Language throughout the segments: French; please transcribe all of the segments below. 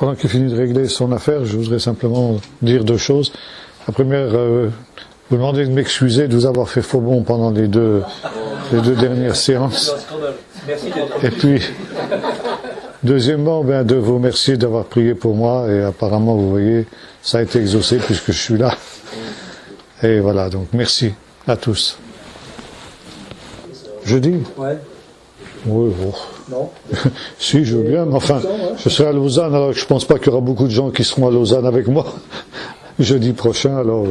pendant qu'il finit de régler son affaire, je voudrais simplement dire deux choses. La première, vous demandez de m'excuser de vous avoir fait faux bond pendant les deux dernières séances. Et puis, deuxièmement, de vous remercier d'avoir prié pour moi. Et apparemment, vous voyez, ça a été exaucé puisque je suis là. Et voilà, donc merci à tous. Jeudi ? Ouais. Oui, bon. Non. Si, je veux bien, mais enfin, je serai à Lausanne, alors je pense pas qu'il y aura beaucoup de gens qui seront à Lausanne avec moi jeudi prochain, alors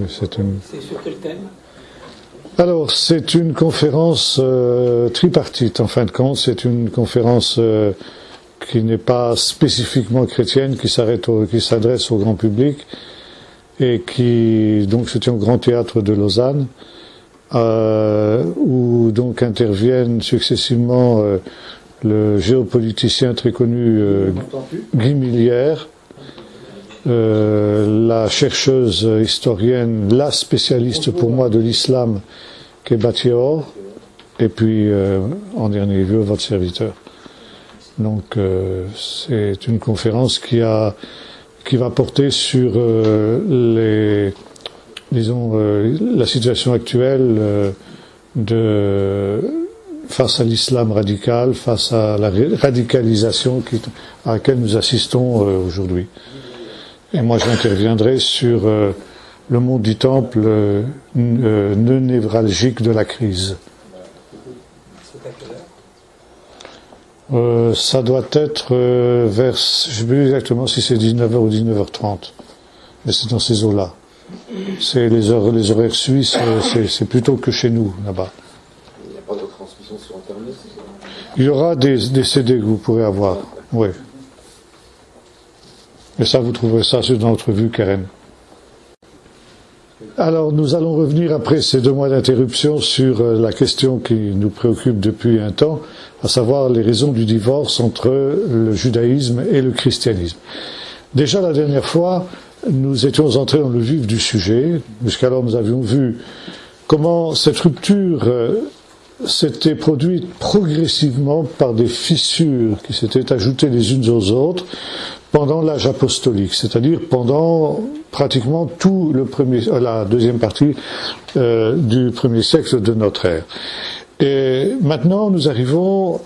c'est une... C'est sur quel thème ? Alors, c'est une conférence tripartite, en fin de compte, c'est une conférence qui n'est pas spécifiquement chrétienne, qui s'adresse au grand public, et qui, donc, c'était au Grand Théâtre de Lausanne, où donc interviennent successivement le géopoliticien très connu Guy Millière, la chercheuse historienne, la spécialiste pour moi de l'islam qui est Batior, et puis en dernier lieu votre serviteur. Donc c'est une conférence qui va porter sur la situation actuelle face à l'islam radical, face à la radicalisation à laquelle nous assistons aujourd'hui. Et moi j'interviendrai sur le monde du temple nœud névralgique de la crise. Ça doit être vers, je ne sais plus exactement si c'est 19h ou 19h30, mais c'est dans ces eaux-là. C'est les horaires suisses, c'est plutôt que chez nous, là-bas. Il n'y a pas de transmission sur Internet? Il y aura des CD que vous pourrez avoir, oui. Et ça, vous trouverez ça dans notre vue, Karen. Alors, nous allons revenir après ces 2 mois d'interruption sur la question qui nous préoccupe depuis un temps, à savoir les raisons du divorce entre le judaïsme et le christianisme. Déjà, la dernière fois, nous étions entrés dans le vif du sujet. Jusqu'alors, nous avions vu comment cette rupture s'était produite progressivement par des fissures qui s'étaient ajoutées les unes aux autres pendant l'âge apostolique, c'est-à-dire pendant pratiquement tout la deuxième partie du 1er siècle de notre ère. Et maintenant, nous arrivons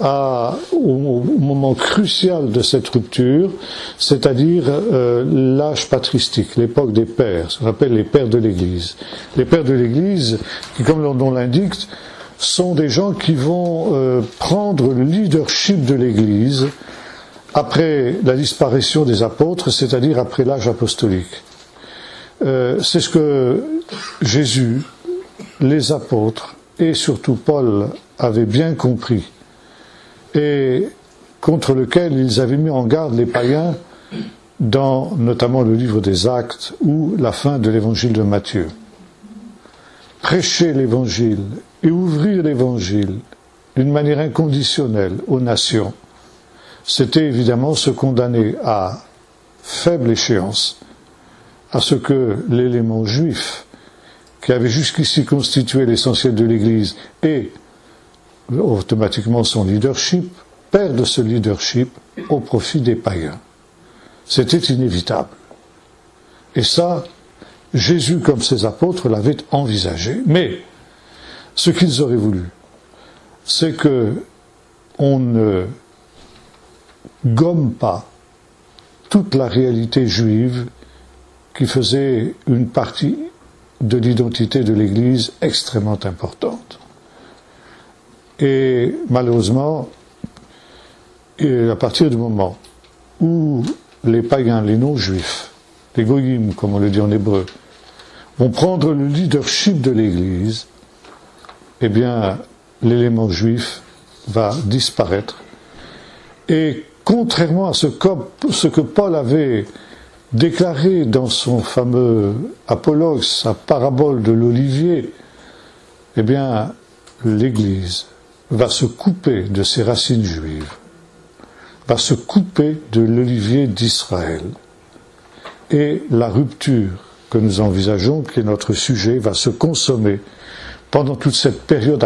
au moment crucial de cette rupture, c'est-à-dire l'âge patristique, l'époque des pères, ce qu'on appelle les pères de l'Église. Les pères de l'Église, qui, comme leur nom l'indique, sont des gens qui vont prendre le leadership de l'Église après la disparition des apôtres, c'est-à-dire après l'âge apostolique. C'est ce que Jésus, les apôtres, et surtout Paul avait bien compris, et contre lequel ils avaient mis en garde les païens dans notamment le livre des Actes ou la fin de l'évangile de Matthieu. Prêcher l'évangile et ouvrir l'évangile d'une manière inconditionnelle aux nations, c'était évidemment se condamner à faible échéance à ce que l'élément juif qui avait jusqu'ici constitué l'essentiel de l'Église et automatiquement son leadership, perde ce leadership au profit des païens. C'était inévitable. Et ça, Jésus, comme ses apôtres, l'avait envisagé. Mais ce qu'ils auraient voulu, c'est que on ne gomme pas toute la réalité juive qui faisait une partie de l'identité de l'Église extrêmement importante. Et malheureusement, à partir du moment où les païens, les non-juifs, les goyim, comme on le dit en hébreu, vont prendre le leadership de l'Église, eh bien, l'élément juif va disparaître. Et contrairement à ce que Paul avait déclaré dans son fameux apologue, sa parabole de l'olivier, eh bien, l'Église va se couper de ses racines juives, va se couper de l'olivier d'Israël. Et la rupture que nous envisageons, qui est notre sujet, va se consommer pendant toute cette période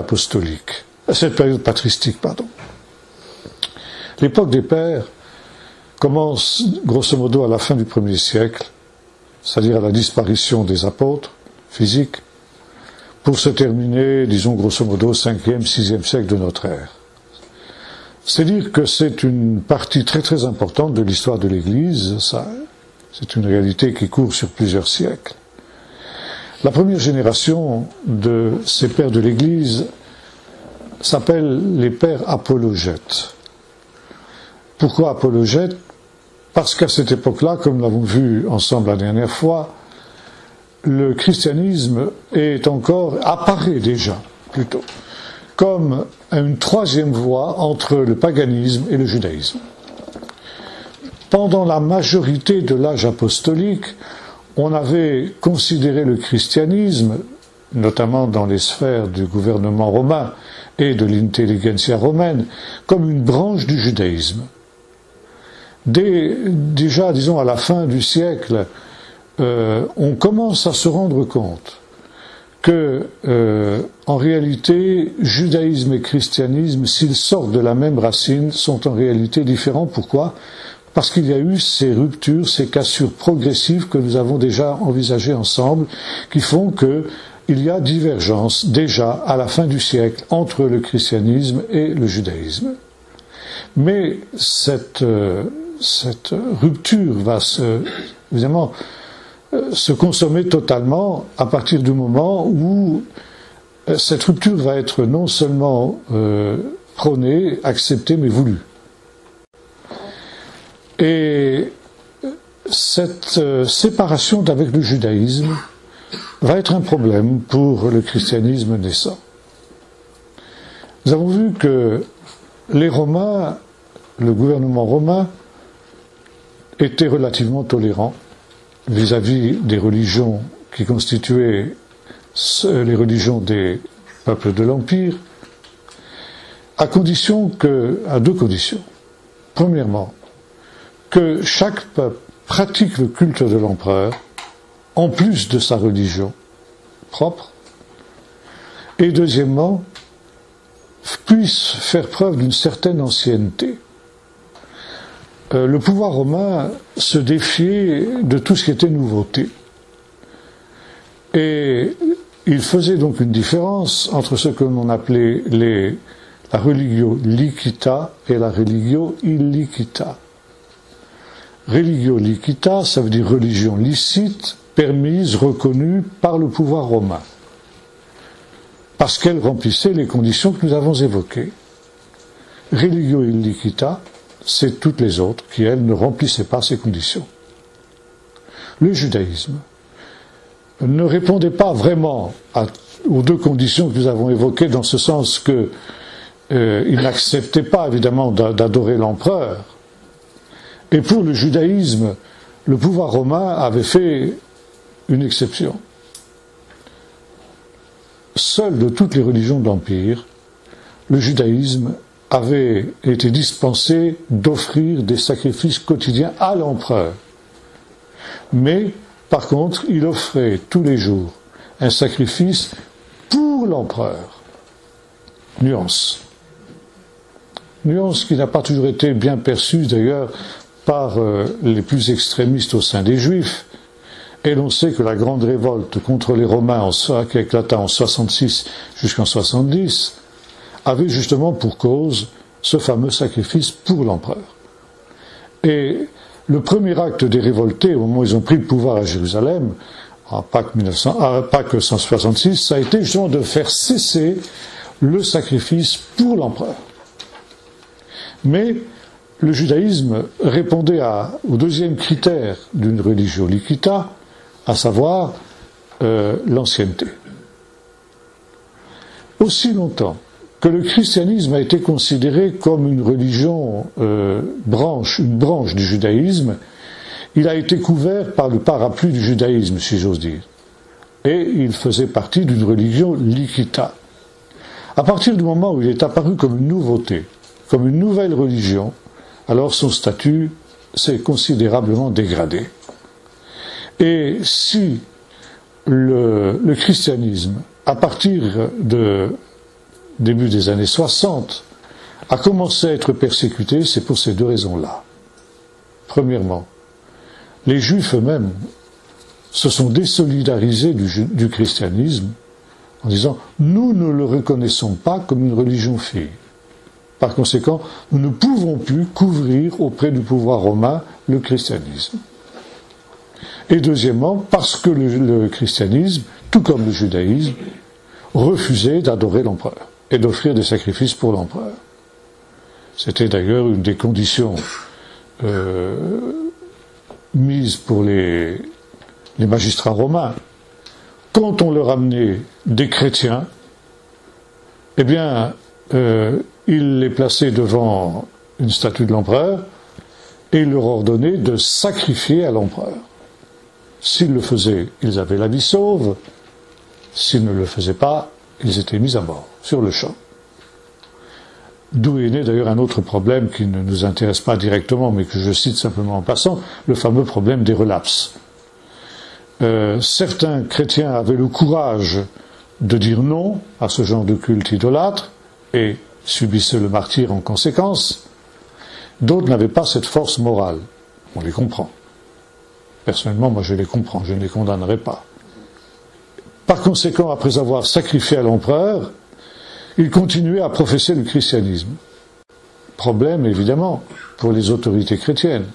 patristique, pardon. L'époque des pères commence grosso modo à la fin du 1er siècle, c'est-à-dire à la disparition des apôtres physiques, pour se terminer, disons grosso modo, 5e, 6e siècle de notre ère. C'est-à-dire que c'est une partie très très importante de l'histoire de l'Église, ça, c'est une réalité qui court sur plusieurs siècles. La première génération de ces pères de l'Église s'appelle les pères apologètes. Pourquoi apologètes? Parce qu'à cette époque-là, comme nous l'avons vu ensemble la dernière fois, le christianisme apparaît déjà, plutôt, comme une troisième voie entre le paganisme et le judaïsme. Pendant la majorité de l'âge apostolique, on avait considéré le christianisme, notamment dans les sphères du gouvernement romain et de l'intelligentsia romaine, comme une branche du judaïsme. Déjà, disons, à la fin du siècle, on commence à se rendre compte que, en réalité, judaïsme et christianisme, s'ils sortent de la même racine, sont en réalité différents. Pourquoi? Parce qu'il y a eu ces ruptures, ces cassures progressives que nous avons déjà envisagées ensemble, qui font qu'il y a divergence déjà à la fin du siècle entre le christianisme et le judaïsme. Mais cette rupture va évidemment se consommer totalement à partir du moment où cette rupture va être non seulement prônée, acceptée, mais voulue. Et cette séparation d'avec le judaïsme va être un problème pour le christianisme naissant. Nous avons vu que les Romains, le gouvernement romain, était relativement tolérant vis-à-vis des religions qui constituaient les religions des peuples de l'Empire, à deux conditions. Premièrement, que chaque peuple pratique le culte de l'empereur, en plus de sa religion propre, et deuxièmement, puisse faire preuve d'une certaine ancienneté. Le pouvoir romain se défiait de tout ce qui était nouveauté. Et il faisait donc une différence entre ce que l'on appelait la religio licita et la religio illicita. Religio licita, ça veut dire religion licite, permise, reconnue par le pouvoir romain, parce qu'elle remplissait les conditions que nous avons évoquées. Religio illicita, c'est toutes les autres qui, elles, ne remplissaient pas ces conditions. Le judaïsme ne répondait pas vraiment aux deux conditions que nous avons évoquées, dans ce sens que il n'acceptait pas, évidemment, d'adorer l'empereur. Et pour le judaïsme, le pouvoir romain avait fait une exception. Seul de toutes les religions de l'Empire, le judaïsme avait été dispensé d'offrir des sacrifices quotidiens à l'empereur. Mais, par contre, il offrait tous les jours un sacrifice pour l'empereur. Nuance. Nuance qui n'a pas toujours été bien perçue, d'ailleurs, par les plus extrémistes au sein des Juifs. Et l'on sait que la grande révolte contre les Romains qui éclata en 66 jusqu'en 70 avait justement pour cause ce fameux sacrifice pour l'empereur. Et le premier acte des révoltés, au moment où ils ont pris le pouvoir à Jérusalem, à Pâques 166, ça a été justement de faire cesser le sacrifice pour l'empereur. Mais le judaïsme répondait au deuxième critère d'une religio licita, à savoir l'ancienneté. Aussi longtemps que le christianisme a été considéré comme une religion une branche du judaïsme, il a été couvert par le parapluie du judaïsme, si j'ose dire. Et il faisait partie d'une religion licita. À partir du moment où il est apparu comme une nouveauté, comme une nouvelle religion, alors son statut s'est considérablement dégradé. Et si le christianisme, à partir de début des années 60, a commencé à être persécuté, c'est pour ces deux raisons-là. Premièrement, les Juifs eux-mêmes se sont désolidarisés du christianisme en disant « nous ne le reconnaissons pas comme une religion fille ». Par conséquent, nous ne pouvons plus couvrir auprès du pouvoir romain le christianisme. Et deuxièmement, parce que le christianisme, tout comme le judaïsme, refusait d'adorer l'empereur et d'offrir des sacrifices pour l'empereur. C'était d'ailleurs une des conditions mises pour les magistrats romains. Quand on leur amenait des chrétiens, eh bien, ils les plaçaient devant une statue de l'empereur et ils leur ordonnaient de sacrifier à l'empereur. S'ils le faisaient, ils avaient la vie sauve. S'ils ne le faisaient pas, ils étaient mis à mort, sur le champ. D'où est né d'ailleurs un autre problème qui ne nous intéresse pas directement, mais que je cite simplement en passant, le fameux problème des relapses. Certains chrétiens avaient le courage de dire non à ce genre de culte idolâtre et subissaient le martyre en conséquence. D'autres n'avaient pas cette force morale. On les comprend. Personnellement, moi je les comprends, je ne les condamnerai pas. Par conséquent, après avoir sacrifié à l'empereur, ils continuaient à professer le christianisme. Problème, évidemment, pour les autorités chrétiennes.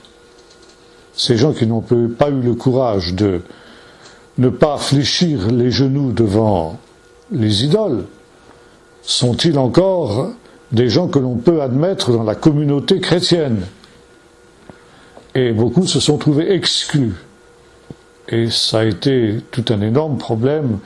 Ces gens qui n'ont pas eu le courage de ne pas fléchir les genoux devant les idoles, sont-ils encore des gens que l'on peut admettre dans la communauté chrétienne? Et beaucoup se sont trouvés exclus. Et ça a été tout un énorme problème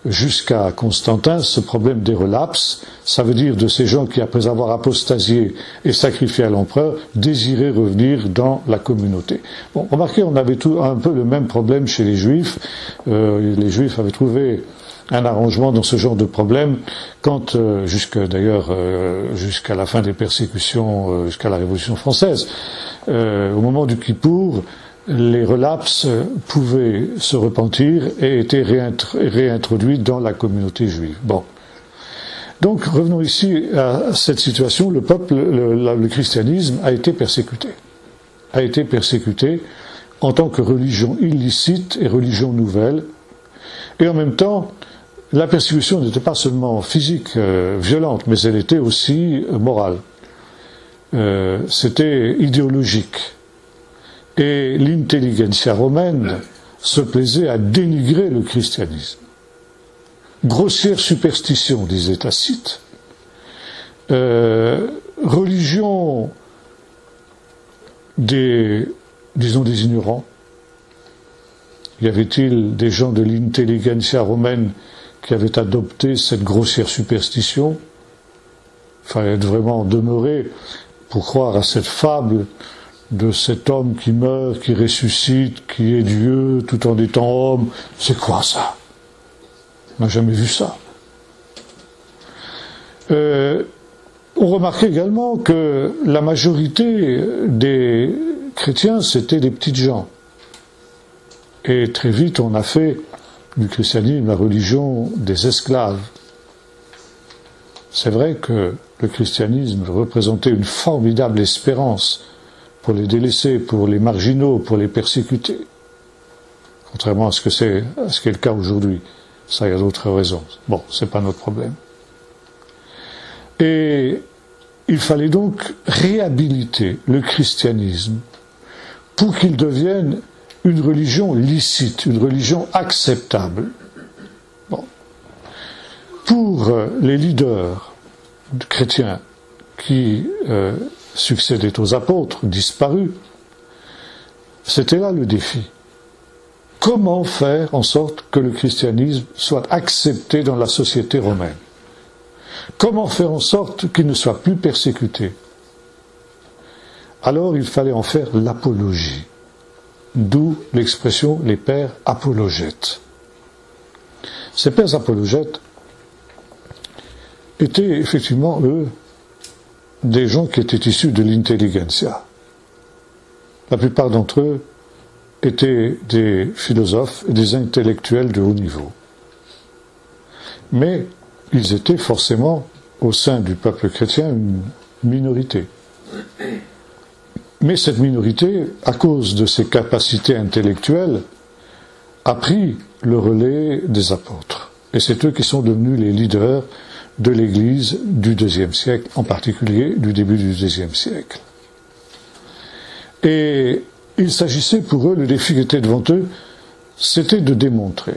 jusqu'à Constantin, ce problème des relapses. Ça veut dire de ces gens qui, après avoir apostasié et sacrifié à l'empereur, désiraient revenir dans la communauté. Bon, remarquez, on avait un peu le même problème chez les Juifs. Les Juifs avaient trouvé un arrangement dans ce genre de problème quand, jusqu'à la fin des persécutions, jusqu'à la Révolution française, au moment du Kippour, les relapses pouvaient se repentir et étaient réintroduits dans la communauté juive. Bon. Donc, revenons ici à cette situation. Le christianisme a été persécuté. A été persécuté en tant que religion illicite et religion nouvelle. Et en même temps, la persécution n'était pas seulement physique, violente, mais elle était aussi morale. C'était idéologique. Et l'intelligentsia romaine se plaisait à dénigrer le christianisme. Grossière superstition, disait Tacite. Religion des ignorants. Y avait-il des gens de l'intelligentsia romaine qui avaient adopté cette grossière superstition? Il fallait vraiment demeurer pour croire à cette fable de cet homme qui meurt, qui ressuscite, qui est Dieu tout en étant homme. C'est quoi ça? On n'a jamais vu ça. On remarquait également que la majorité des chrétiens, c'était des petites gens. Et très vite, on a fait du christianisme la religion des esclaves. C'est vrai que le christianisme représentait une formidable espérance pour les délaissés, pour les marginaux, pour les persécutés. Contrairement à ce qu'est le cas aujourd'hui. Ça, il y a d'autres raisons. Bon, c'est pas notre problème. Et il fallait donc réhabiliter le christianisme pour qu'il devienne une religion licite, une religion acceptable. Bon. Pour les leaders chrétiens qui succédaient aux apôtres, disparus, c'était là le défi. Comment faire en sorte que le christianisme soit accepté dans la société romaine? Comment faire en sorte qu'il ne soit plus persécuté? Alors il fallait en faire l'apologie. D'où l'expression les pères apologètes. Ces pères apologètes étaient effectivement, eux, des gens qui étaient issus de l'intelligentsia. La plupart d'entre eux étaient des philosophes et des intellectuels de haut niveau. Mais ils étaient forcément, au sein du peuple chrétien, une minorité. Mais cette minorité, à cause de ses capacités intellectuelles, a pris le relais des apôtres. Et c'est eux qui sont devenus les leaders de l'Église du IIe siècle, en particulier du début du IIe siècle. Et il s'agissait pour eux, le défi qui était devant eux, c'était de démontrer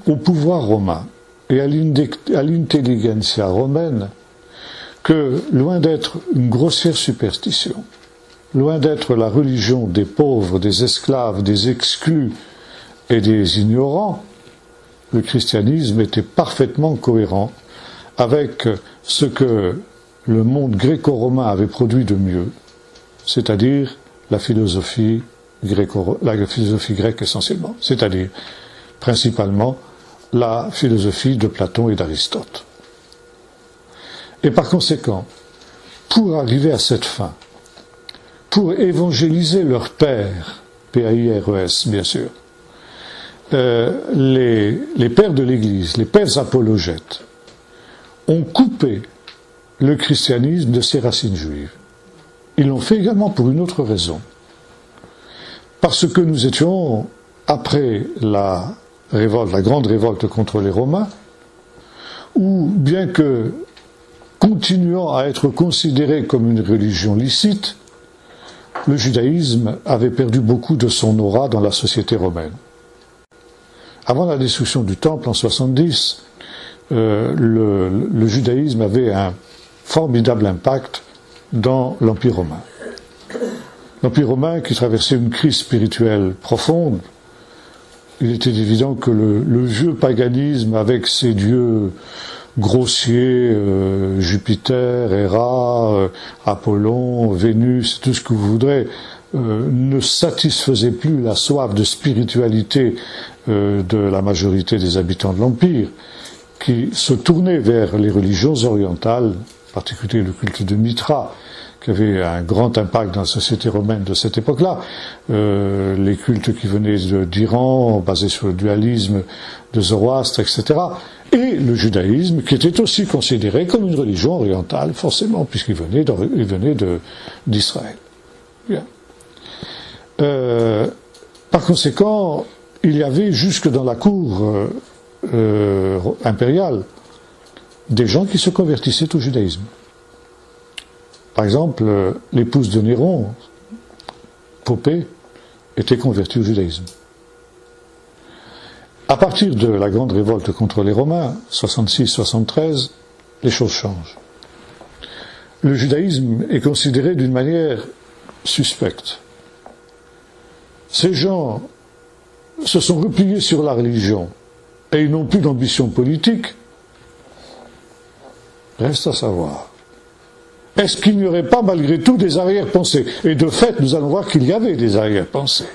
au pouvoir romain et à l'intelligentsia romaine que, loin d'être une grossière superstition, loin d'être la religion des pauvres, des esclaves, des exclus et des ignorants, le christianisme était parfaitement cohérent avec ce que le monde gréco-romain avait produit de mieux, c'est-à-dire la philosophie grecque essentiellement, c'est-à-dire principalement la philosophie de Platon et d'Aristote. Et par conséquent, pour arriver à cette fin, pour évangéliser leurs pères, P-A-I-R-E-S bien sûr, les pères de l'Église, les pères apologètes, ont coupé le christianisme de ses racines juives. Ils l'ont fait également pour une autre raison. Parce que nous étions, après la grande révolte contre les Romains, où, bien que continuant à être considéré comme une religion licite, le judaïsme avait perdu beaucoup de son aura dans la société romaine. Avant la destruction du Temple en 70, le judaïsme avait un formidable impact dans l'Empire romain. L'Empire romain qui traversait une crise spirituelle profonde, il était évident que le vieux paganisme avec ses dieux grossiers, Jupiter, Héra, Apollon, Vénus, tout ce que vous voudrez, ne satisfaisait plus la soif de spiritualité de la majorité des habitants de l'Empire, qui se tournaient vers les religions orientales, en particulier le culte de Mitra, qui avait un grand impact dans la société romaine de cette époque-là, les cultes qui venaient d'Iran, basés sur le dualisme de Zoroastre, etc., et le judaïsme, qui était aussi considéré comme une religion orientale, forcément, puisqu'il venait d'Israël. Bien. Par conséquent, il y avait jusque dans la cour impériale des gens qui se convertissaient au judaïsme. Par exemple, l'épouse de Néron, Popée, était convertie au judaïsme. À partir de la grande révolte contre les Romains, 66-73, les choses changent. Le judaïsme est considéré d'une manière suspecte. Ces gens se sont repliés sur la religion et ils n'ont plus d'ambition politique. Reste à savoir. Est-ce qu'il n'y aurait pas malgré tout des arrière-pensées? Et de fait, nous allons voir qu'il y avait des arrière-pensées.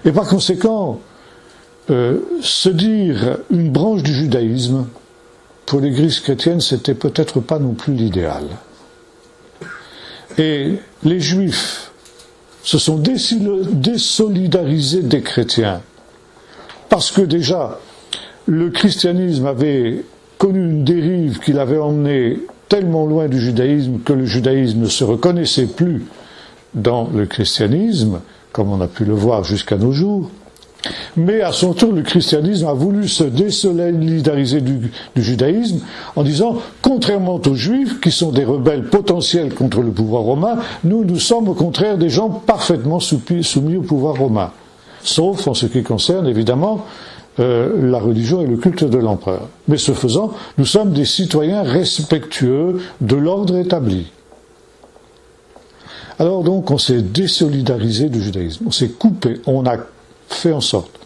Et par conséquent, se dire une branche du judaïsme, pour l'Église chrétienne, c'était peut-être pas non plus l'idéal. Et les Juifs se sont désolidarisés des chrétiens, parce que déjà, le christianisme avait connu une dérive qui l'avait emmené tellement loin du judaïsme que le judaïsme ne se reconnaissait plus dans le christianisme, comme on a pu le voir jusqu'à nos jours. Mais à son tour, le christianisme a voulu se désolidariser du judaïsme en disant, contrairement aux juifs, qui sont des rebelles potentiels contre le pouvoir romain, nous sommes au contraire des gens parfaitement soumis au pouvoir romain. Sauf en ce qui concerne, évidemment, la religion et le culte de l'empereur. Mais ce faisant, nous sommes des citoyens respectueux de l'ordre établi. Alors donc, on s'est désolidarisé du judaïsme, on s'est coupé, on a fait en sorte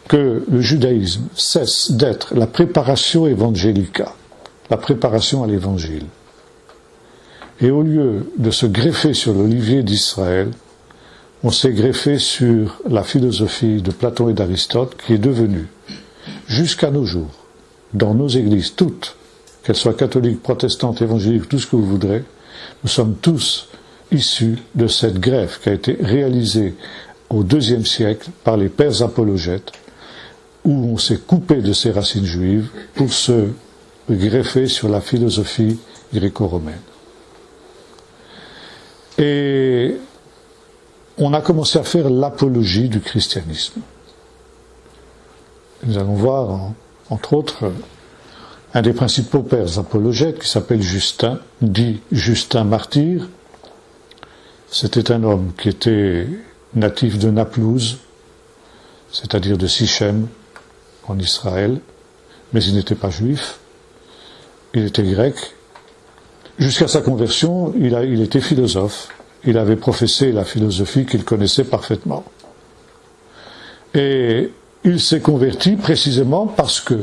que le judaïsme cesse d'être la préparation evangelica, la préparation à l'évangile. Et au lieu de se greffer sur l'olivier d'Israël, on s'est greffé sur la philosophie de Platon et d'Aristote qui est devenue, jusqu'à nos jours, dans nos églises toutes, qu'elles soient catholiques, protestantes, évangéliques, tout ce que vous voudrez, nous sommes tous issus de cette greffe qui a été réalisée au IIe siècle par les pères apologètes, où on s'est coupé de ses racines juives pour se greffer sur la philosophie gréco-romaine. Et on a commencé à faire l'apologie du christianisme. Nous allons voir, entre autres, un des principaux pères apologètes qui s'appelle Justin, dit Justin martyr. C'était un homme qui était natif de Naplouse, c'est-à-dire de Sichem, en Israël, mais il n'était pas juif, il était grec. Jusqu'à sa conversion, il était philosophe. Il avait professé la philosophie qu'il connaissait parfaitement. Et il s'est converti précisément parce que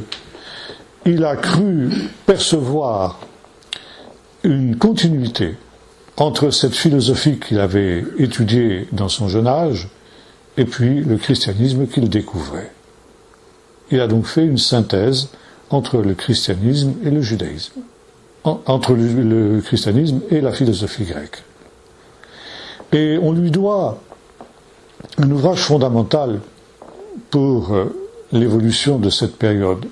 il a cru percevoir une continuité entre cette philosophie qu'il avait étudiée dans son jeune âge et puis le christianisme qu'il découvrait. Il a donc fait une synthèse entre le christianisme et le judaïsme, entre le christianisme et la philosophie grecque. Et on lui doit un ouvrage fondamental pour l'évolution de cette période,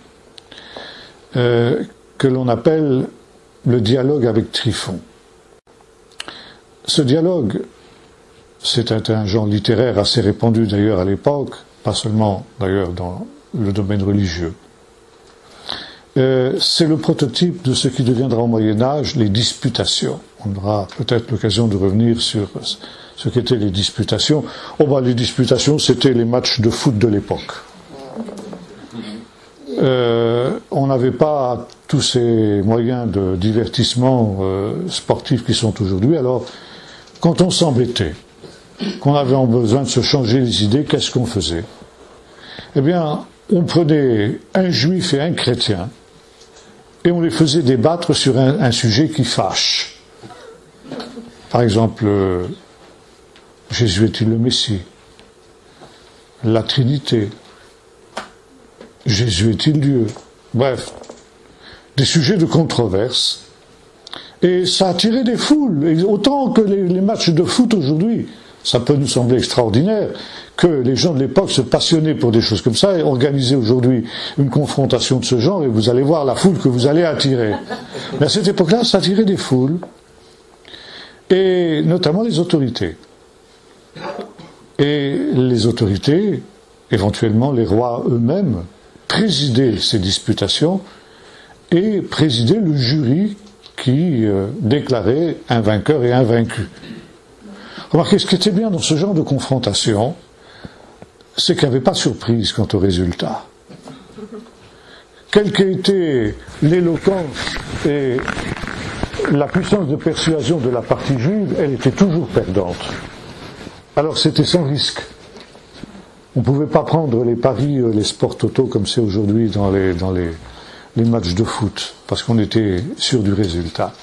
que l'on appelle le dialogue avec Tryphon. Ce dialogue, c'est un genre littéraire assez répandu d'ailleurs à l'époque, pas seulement d'ailleurs dans le domaine religieux. C'est le prototype de ce qui deviendra au Moyen-Âge les disputations. On aura peut-être l'occasion de revenir sur ce qu'étaient les disputations. Les disputations, c'était les matchs de foot de l'époque. On n'avait pas tous ces moyens de divertissement sportif qui sont aujourd'hui. Alors, quand on s'embêtait, qu'on avait besoin de se changer les idées, qu'est-ce qu'on faisait? Eh bien, on prenait un juif et un chrétien et on les faisait débattre sur un sujet qui fâche. Par exemple, Jésus est-il le Messie? La Trinité? Jésus est-il Dieu? Bref, des sujets de controverse. Et ça attirait des foules. Et autant que les matchs de foot aujourd'hui, ça peut nous sembler extraordinaire, que les gens de l'époque se passionnaient pour des choses comme ça et organisaient aujourd'hui une confrontation de ce genre et vous allez voir la foule que vous allez attirer. Mais à cette époque-là, ça attirait des foules, et notamment les autorités. Et les autorités, éventuellement les rois eux-mêmes, présidaient ces disputations et présidaient le jury qui déclarait un vainqueur et un vaincu. Remarquez, ce qui était bien dans ce genre de confrontation, c'est qu'il n'y avait pas de surprise quant au résultat. Quelle qu'ait été l'éloquence et la puissance de persuasion de la partie juive, elle était toujours perdante. Alors c'était sans risque. On ne pouvait pas prendre les paris, les sports totaux comme c'est aujourd'hui dans les matchs de foot, parce qu'on était sûr du résultat.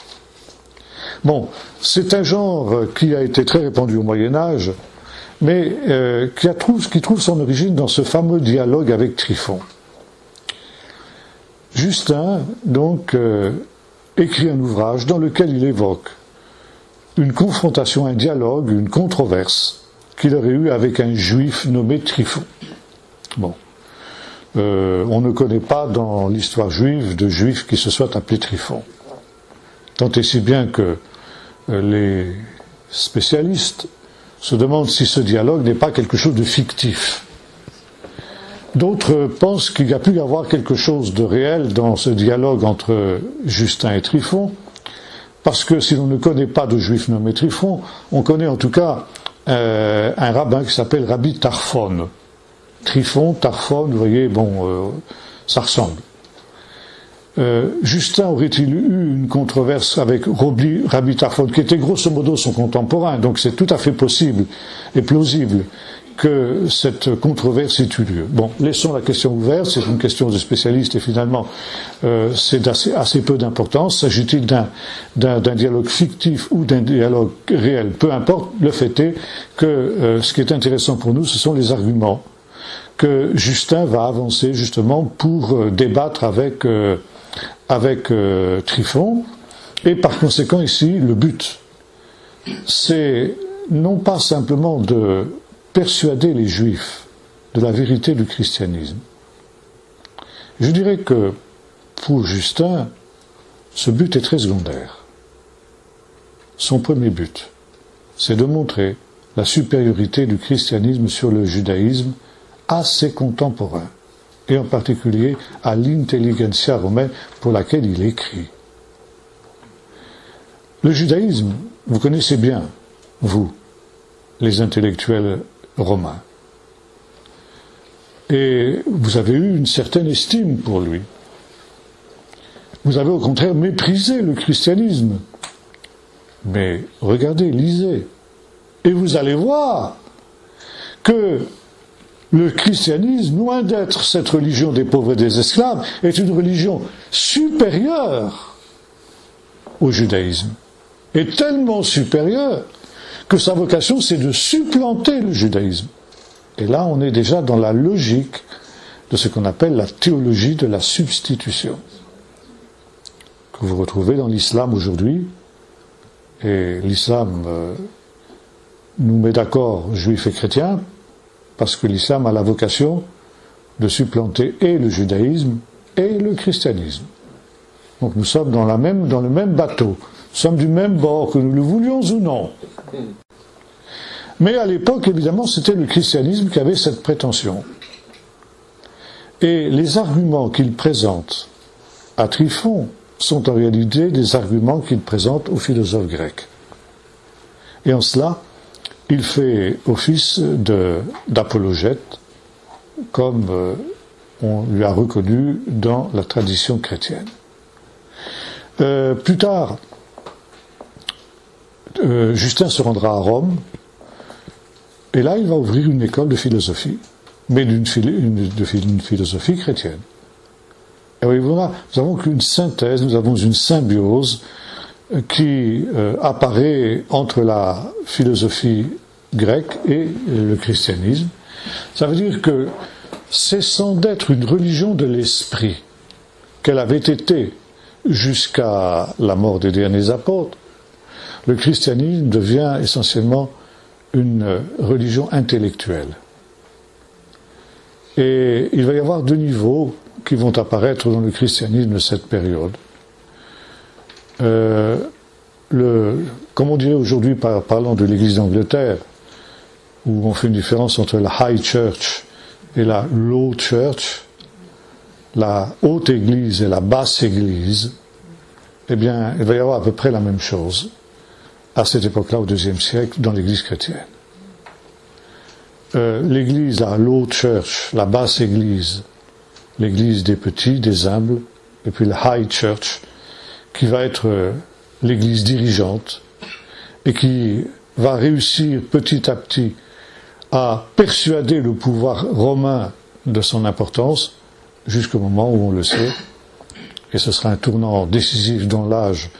Bon, c'est un genre qui a été très répandu au Moyen-Âge, mais qui trouve son origine dans ce fameux dialogue avec Tryphon. Justin, donc, écrit un ouvrage dans lequel il évoque une confrontation, un dialogue, une controverse qu'il aurait eu avec un juif nommé Tryphon. Bon. On ne connaît pas dans l'histoire juive de juifs qui se soient appelés Tryphon. Tant et si bien que les spécialistes se demandent si ce dialogue n'est pas quelque chose de fictif. D'autres pensent qu'il y a pu y avoir quelque chose de réel dans ce dialogue entre Justin et Tryphon, parce que si l'on ne connaît pas de juif nommé Tryphon, on connaît en tout cas un rabbin qui s'appelle Rabbi Tarfon. Tryphon, Tarfon, vous voyez, ça ressemble. Justin aurait-il eu une controverse avec Rabbi Tarfon, qui était grosso modo son contemporain, donc c'est tout à fait possible et plausible que cette controverse ait eu lieu. Bon, laissons la question ouverte, c'est une question de spécialiste et finalement c'est assez peu d'importance. S'agit-il d'un dialogue fictif ou d'un dialogue réel? Peu importe, le fait est que ce qui est intéressant pour nous, ce sont les arguments que Justin va avancer justement pour débattre avec Tryphon, et par conséquent ici le but c'est non pas simplement de persuader les Juifs de la vérité du christianisme. Je dirais que pour Justin ce but est très secondaire. Son premier but c'est de montrer la supériorité du christianisme sur le judaïsme à ses contemporains, et en particulier à l'intelligentsia romaine pour laquelle il écrit. Le judaïsme, vous connaissez bien, vous, les intellectuels romains. Et vous avez eu une certaine estime pour lui. Vous avez au contraire méprisé le christianisme. Mais regardez, lisez, et vous allez voir que le christianisme, loin d'être cette religion des pauvres et des esclaves, est une religion supérieure au judaïsme. Et tellement supérieure que sa vocation, c'est de supplanter le judaïsme. Et là, on est déjà dans la logique de ce qu'on appelle la théologie de la substitution, que vous retrouvez dans l'islam aujourd'hui. Et l'islam nous met d'accord, juifs et chrétiens, parce que l'islam a la vocation de supplanter et le judaïsme et le christianisme. Donc nous sommes dans le même bateau, nous sommes du même bord, que nous le voulions ou non. Mais à l'époque, évidemment, c'était le christianisme qui avait cette prétention. Et les arguments qu'il présente à Tryphon sont en réalité des arguments qu'il présente aux philosophes grecs. Et en cela, il fait office d'apologète, comme on lui a reconnu dans la tradition chrétienne. Plus tard, Justin se rendra à Rome, et là il va ouvrir une école de philosophie, mais une philosophie chrétienne. Et voyez-vous là, nous avons qu'une synthèse, nous avons une symbiose qui apparaît entre la philosophie grecque et le christianisme. Ça veut dire que, cessant d'être une religion de l'esprit, qu'elle avait été jusqu'à la mort des derniers apôtres, le christianisme devient essentiellement une religion intellectuelle. Et il va y avoir deux niveaux qui vont apparaître dans le christianisme de cette période. Comme on dirait aujourd'hui, parlant de l'Église d'Angleterre, où on fait une différence entre la High Church et la Low Church, la haute Église et la basse Église, eh bien, il va y avoir à peu près la même chose à cette époque-là, au IIe siècle, dans l'Église chrétienne. L'Église, la Low Church, la basse Église, l'Église des petits, des humbles, et puis la High Church, qui va être l'Église dirigeante, et qui va réussir petit à petit à persuader le pouvoir romain de son importance, jusqu'au moment où on le sait, et ce sera un tournant décisif dans l'âge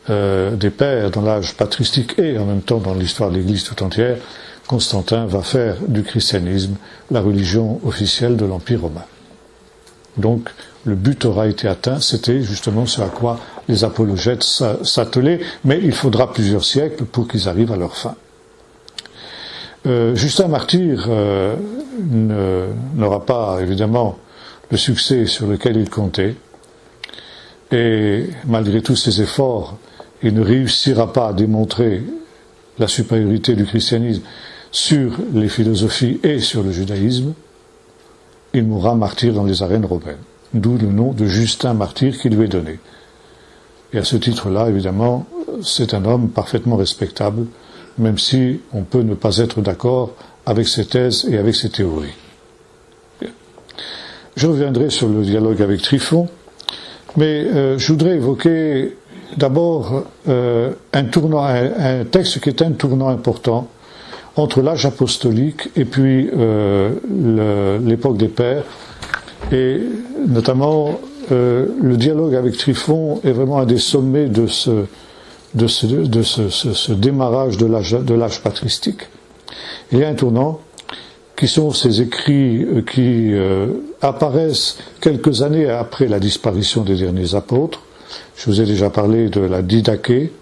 des pères, dans l'âge patristique et en même temps dans l'histoire de l'Église tout entière, Constantin va faire du christianisme la religion officielle de l'Empire romain. Donc le but aura été atteint, c'était justement ce à quoi les apologètes s'attelaient, mais il faudra plusieurs siècles pour qu'ils arrivent à leur fin. Justin Martyr n'aura pas évidemment le succès sur lequel il comptait, et malgré tous ses efforts, il ne réussira pas à démontrer la supériorité du christianisme sur les philosophies et sur le judaïsme. Il mourra martyr dans les arènes romaines, d'où le nom de Justin Martyr qui lui est donné. Et à ce titre-là, évidemment, c'est un homme parfaitement respectable, même si on peut ne pas être d'accord avec ses thèses et avec ses théories. Je reviendrai sur le dialogue avec Tryphon, mais je voudrais évoquer d'abord un texte qui est un tournant important entre l'âge apostolique et puis l'époque des pères, et notamment le dialogue avec Tryphon est vraiment un des sommets de ce démarrage de l'âge patristique. Il y a un tournant qui sont ces écrits qui apparaissent quelques années après la disparition des derniers apôtres. Je vous ai déjà parlé de la Didaché,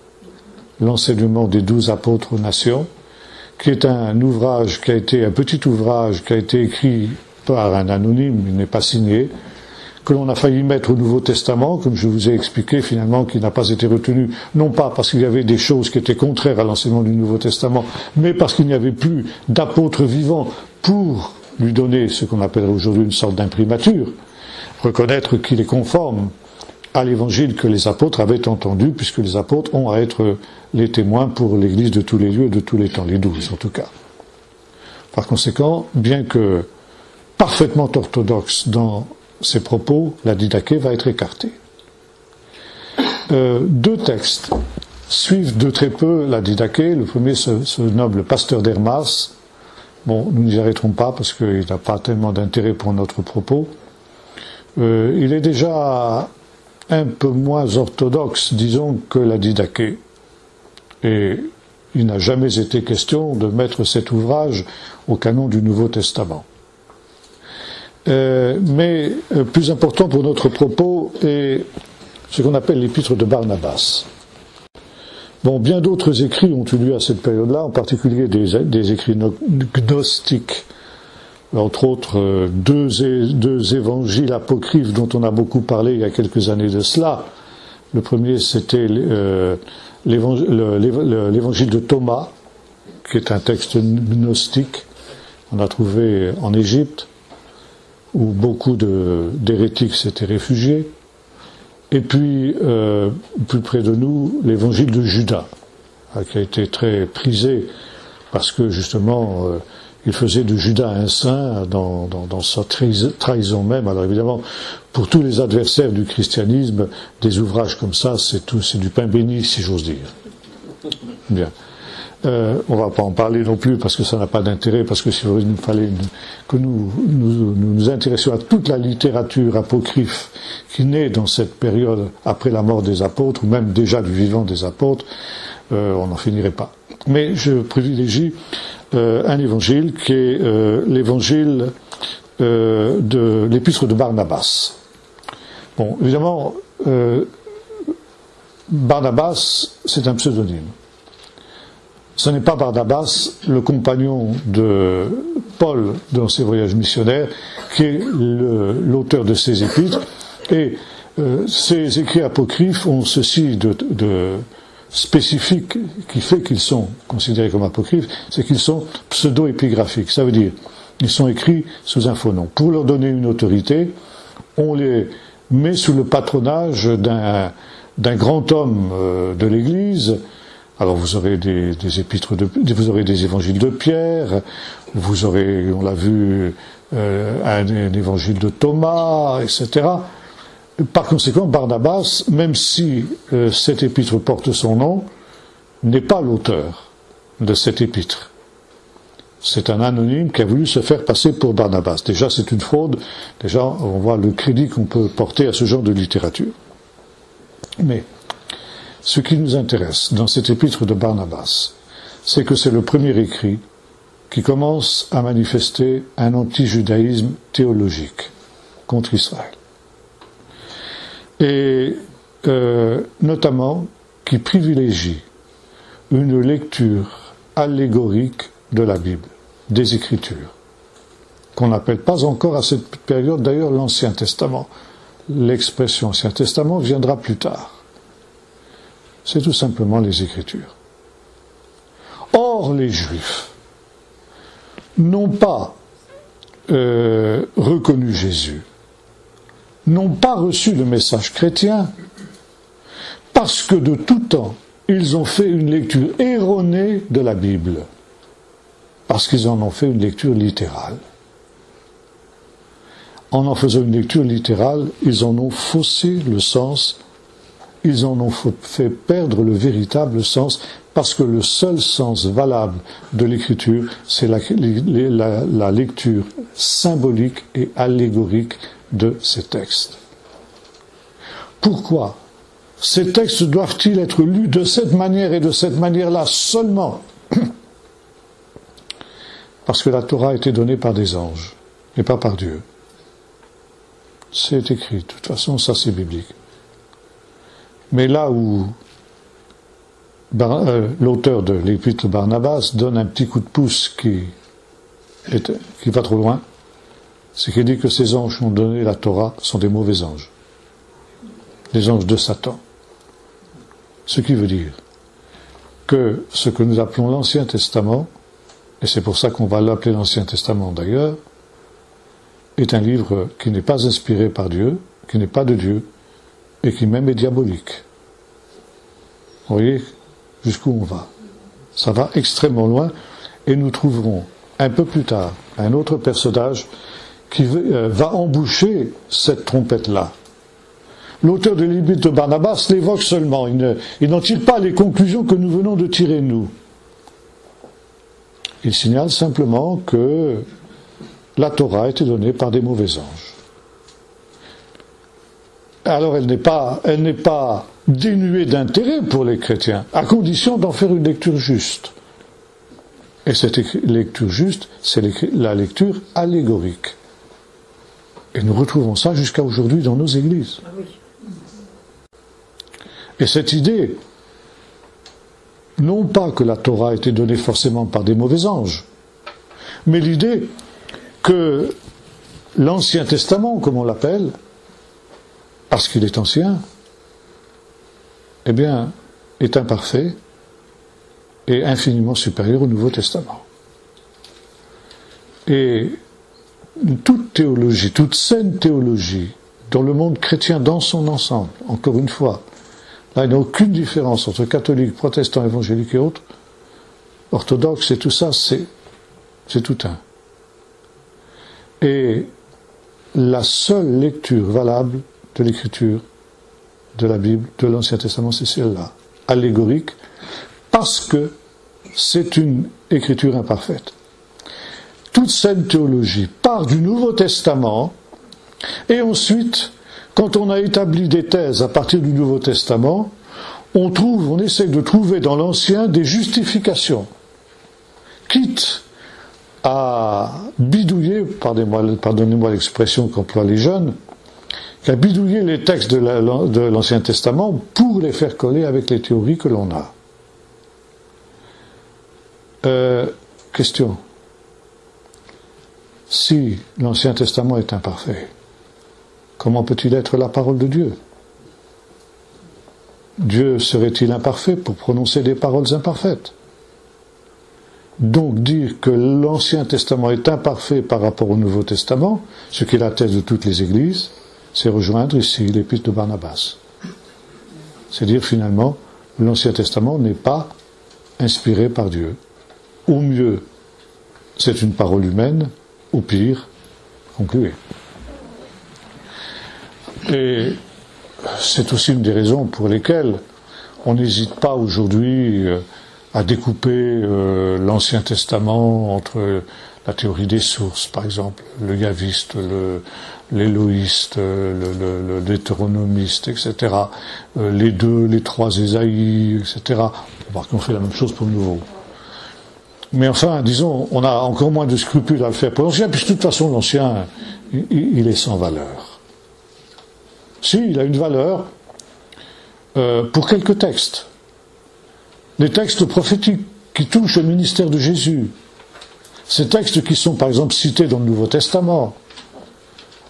l'enseignement des 12 apôtres aux nations, qui est un petit ouvrage qui a été écrit par un anonyme, il n'est pas signé, que l'on a failli mettre au Nouveau Testament, comme je vous ai expliqué finalement, qui n'a pas été retenu, non pas parce qu'il y avait des choses qui étaient contraires à l'enseignement du Nouveau Testament, mais parce qu'il n'y avait plus d'apôtres vivants pour lui donner ce qu'on appelle aujourd'hui une sorte d'imprimature, reconnaître qu'il est conforme à l'évangile que les apôtres avaient entendu, puisque les apôtres ont à être les témoins pour l'Église de tous les lieux et de tous les temps, les 12 en tout cas. Par conséquent, bien que parfaitement orthodoxe dans ses propos, la Didaché va être écartée. Deux textes suivent de très peu la Didaché. Le premier se nomme le Pasteur d'Hermas. Bon, nous n'y arrêterons pas parce qu'il n'a pas tellement d'intérêt pour notre propos. Il est déjà un peu moins orthodoxe, disons, que la Didaché. Et il n'a jamais été question de mettre cet ouvrage au canon du Nouveau Testament. Mais plus important pour notre propos est ce qu'on appelle l'épître de Barnabas. Bon, bien d'autres écrits ont eu lieu à cette période-là, en particulier des écrits gnostiques, entre autres deux évangiles apocryphes dont on a beaucoup parlé il y a quelques années de cela. Le premier, c'était l'évangile de Thomas, qui est un texte gnostique, on a trouvé en Égypte, où beaucoup d'hérétiques s'étaient réfugiés. Et puis, plus près de nous, l'évangile de Judas, qui a été très prisé parce que justement, il faisait de Judas un saint dans sa trahison même. Alors évidemment, pour tous les adversaires du christianisme, des ouvrages comme ça, c'est du pain béni, si j'ose dire. Bien. On va pas en parler non plus parce que ça n'a pas d'intérêt, parce que s'il nous fallait que nous intéressions à toute la littérature apocryphe qui naît dans cette période après la mort des apôtres, ou même déjà du vivant des apôtres, on n'en finirait pas. Mais je privilégie un évangile qui est l'évangile de l'épître de Barnabas. Bon, évidemment, Barnabas, c'est un pseudonyme. Ce n'est pas Barnabas, le compagnon de Paul dans ses voyages missionnaires, qui est l'auteur de ces épîtres. Et ces écrits apocryphes ont ceci de spécifique qui fait qu'ils sont considérés comme apocryphes, c'est qu'ils sont pseudo-épigraphiques. Ça veut dire ils sont écrits sous un faux nom. Pour leur donner une autorité, on les met sous le patronage d'un grand homme de l'Église. Alors vous aurez des épîtres vous aurez des évangiles de Pierre, vous aurez, on l'a vu, un évangile de Thomas, etc. Par conséquent, Barnabas, même si cet épître porte son nom, n'est pas l'auteur de cet épître. C'est un anonyme qui a voulu se faire passer pour Barnabas. Déjà, c'est une fraude. Déjà, on voit le crédit qu'on peut porter à ce genre de littérature. Mais ce qui nous intéresse dans cet épître de Barnabas, c'est que c'est le premier écrit qui commence à manifester un anti-judaïsme théologique contre Israël. Et notamment qui privilégie une lecture allégorique de la Bible, des Écritures, qu'on n'appelle pas encore à cette période d'ailleurs l'Ancien Testament. L'expression Ancien Testament viendra plus tard. C'est tout simplement les Écritures. Or, les Juifs n'ont pas reconnu Jésus, n'ont pas reçu le message chrétien, parce que de tout temps, ils ont fait une lecture erronée de la Bible, parce qu'ils en ont fait une lecture littérale. En faisant une lecture littérale, ils en ont faussé le sens, ils en ont fait perdre le véritable sens, parce que le seul sens valable de l'écriture, c'est la lecture symbolique et allégorique de ces textes. Pourquoi ces textes doivent-ils être lus de cette manière et de cette manière-là seulement? Parce que la Torah a été donnée par des anges, et pas par Dieu. C'est écrit, de toute façon, ça c'est biblique. Mais là où l'auteur de l'épître Barnabas donne un petit coup de pouce qui va trop loin, c'est qu'il dit que ces anges qui ont donné la Torah sont des mauvais anges. Les anges de Satan. Ce qui veut dire que ce que nous appelons l'Ancien Testament, et c'est pour ça qu'on va l'appeler l'Ancien Testament d'ailleurs, est un livre qui n'est pas inspiré par Dieu, qui n'est pas de Dieu, et qui même est diabolique. Vous voyez jusqu'où on va. Ça va extrêmement loin, et nous trouverons un peu plus tard un autre personnage qui va emboucher cette trompette-là. L'auteur de l'Épître de Barnabas l'évoque seulement, il n'en tire pas les conclusions que nous venons de tirer nous. Il signale simplement que la Torah a été donnée par des mauvais anges. Alors elle n'est pas dénuée d'intérêt pour les chrétiens, à condition d'en faire une lecture juste. Et cette lecture juste, c'est la lecture allégorique. Et nous retrouvons ça jusqu'à aujourd'hui dans nos églises. Et cette idée, non pas que la Torah a été donnée forcément par des mauvais anges, mais l'idée que l'Ancien Testament, comme on l'appelle, parce qu'il est ancien, eh bien, est imparfait et infiniment supérieur au Nouveau Testament. Et toute théologie, toute saine théologie, dans le monde chrétien dans son ensemble, encore une fois, là il n'y a aucune différence entre catholiques, protestants, évangéliques et autres, orthodoxes et tout ça, c'est tout un. Et la seule lecture valable de l'écriture, de la Bible, de l'Ancien Testament, c'est celle-là, allégorique, parce que c'est une écriture imparfaite. Toute saine théologie part du Nouveau Testament, et ensuite, quand on a établi des thèses à partir du Nouveau Testament, on essaie de trouver dans l'Ancien des justifications, quitte à bidouiller, pardonnez-moi l'expression qu'emploient les jeunes, à bidouiller les textes de l'Ancien Testament pour les faire coller avec les théories que l'on a. Question. Si l'Ancien Testament est imparfait, comment peut-il être la parole de Dieu? Dieu serait-il imparfait pour prononcer des paroles imparfaites? Donc dire que l'Ancien Testament est imparfait par rapport au Nouveau Testament, ce qui est la thèse de toutes les églises, c'est rejoindre ici l'Épître de Barnabas. C'est dire finalement, l'Ancien Testament n'est pas inspiré par Dieu. Au mieux, c'est une parole humaine, au pire, concluez. Et c'est aussi une des raisons pour lesquelles on n'hésite pas aujourd'hui à découper l'Ancien Testament entre la théorie des sources, par exemple, le yaviste, l'éloïste, le deutéronomiste, etc., les trois Ésaïe, etc. On voit qu'on fait la même chose pour le Nouveau. Mais enfin, disons, on a encore moins de scrupules à le faire pour l'Ancien, puisque de toute façon, l'Ancien, il est sans valeur. Si, il a une valeur pour quelques textes. Les textes prophétiques qui touchent le ministère de Jésus. Ces textes qui sont, par exemple, cités dans le Nouveau Testament.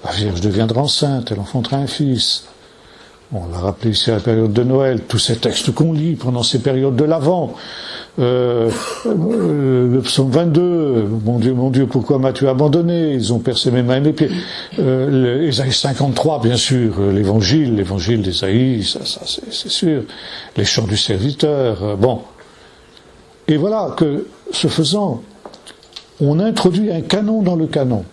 La Vierge deviendra enceinte, elle enfantera un fils. On l'a rappelé ici à la période de Noël, tous ces textes qu'on lit pendant ces périodes de l'Avent. Le psaume 22, mon Dieu, pourquoi m'as-tu abandonné? Ils ont percé mes mains et mes pieds. Ésaïe 53, bien sûr, l'évangile d'Ésaïe, ça c'est sûr. Les chants du serviteur, bon. Et voilà que, ce faisant, on introduit un canon dans le canon.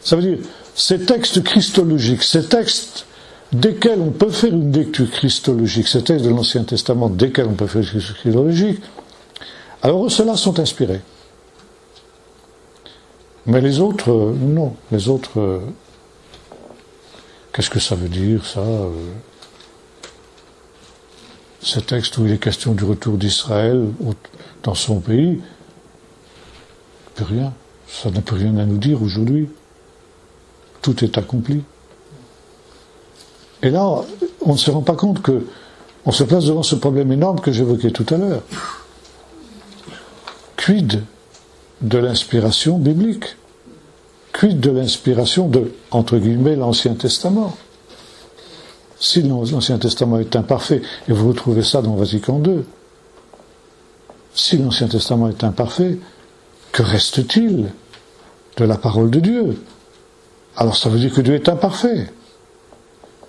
Ça veut dire, ces textes christologiques, ces textes desquels on peut faire une lecture christologique, ces textes de l'Ancien Testament desquels on peut faire une lecture christologique, alors ceux-là sont inspirés. Mais les autres, non. Les autres, qu'est-ce que ça veut dire, ça ces textes où il est question du retour d'Israël dans son pays, plus rien. Ça n'a plus rien à nous dire aujourd'hui. Tout est accompli. Et là, on ne se rend pas compte que on se place devant ce problème énorme que j'évoquais tout à l'heure. Quid de l'inspiration biblique? quid de l'inspiration de, entre guillemets, l'Ancien Testament? Si l'Ancien Testament est imparfait, et vous retrouvez ça dans Vatican II, si l'Ancien Testament est imparfait, que reste-t-il de la parole de Dieu? Alors ça veut dire que Dieu est imparfait,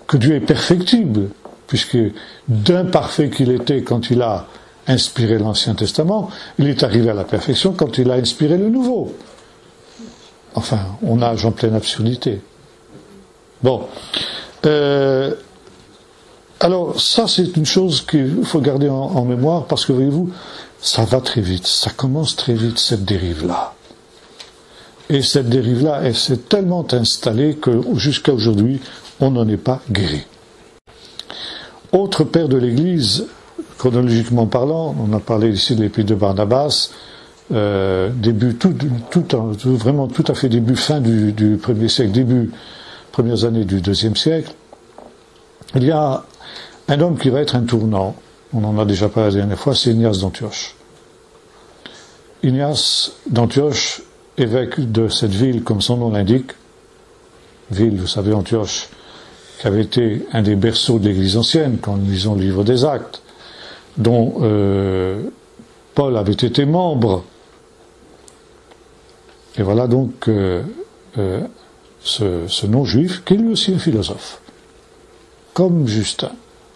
que Dieu est perfectible, puisque d'imparfait qu'il était quand il a inspiré l'Ancien Testament, il est arrivé à la perfection quand il a inspiré le Nouveau. Enfin, on nage en pleine absurdité. Bon. Alors, ça, c'est une chose qu'il faut garder en mémoire, parce que, voyez-vous, ça va très vite, ça commence très vite, cette dérive-là. Et cette dérive-là, elle s'est tellement installée que, jusqu'à aujourd'hui, on n'en est pas guéri. Autre père de l'Église, chronologiquement parlant, on a parlé ici de l'épître de Barnabas, début, vraiment tout à fait début, fin du 1er siècle, premières années du 2e siècle. Il y a un homme qui va être un tournant, on en a déjà parlé la dernière fois, c'est Ignace d'Antioche. Ignace d'Antioche, évêque de cette ville, comme son nom l'indique, ville, vous savez, Antioche, qui avait été un des berceaux de l'Église ancienne, quand nous lisons le livre des Actes, dont Paul avait été membre. Et voilà donc ce non-juif, qui est lui aussi un philosophe, comme Justin.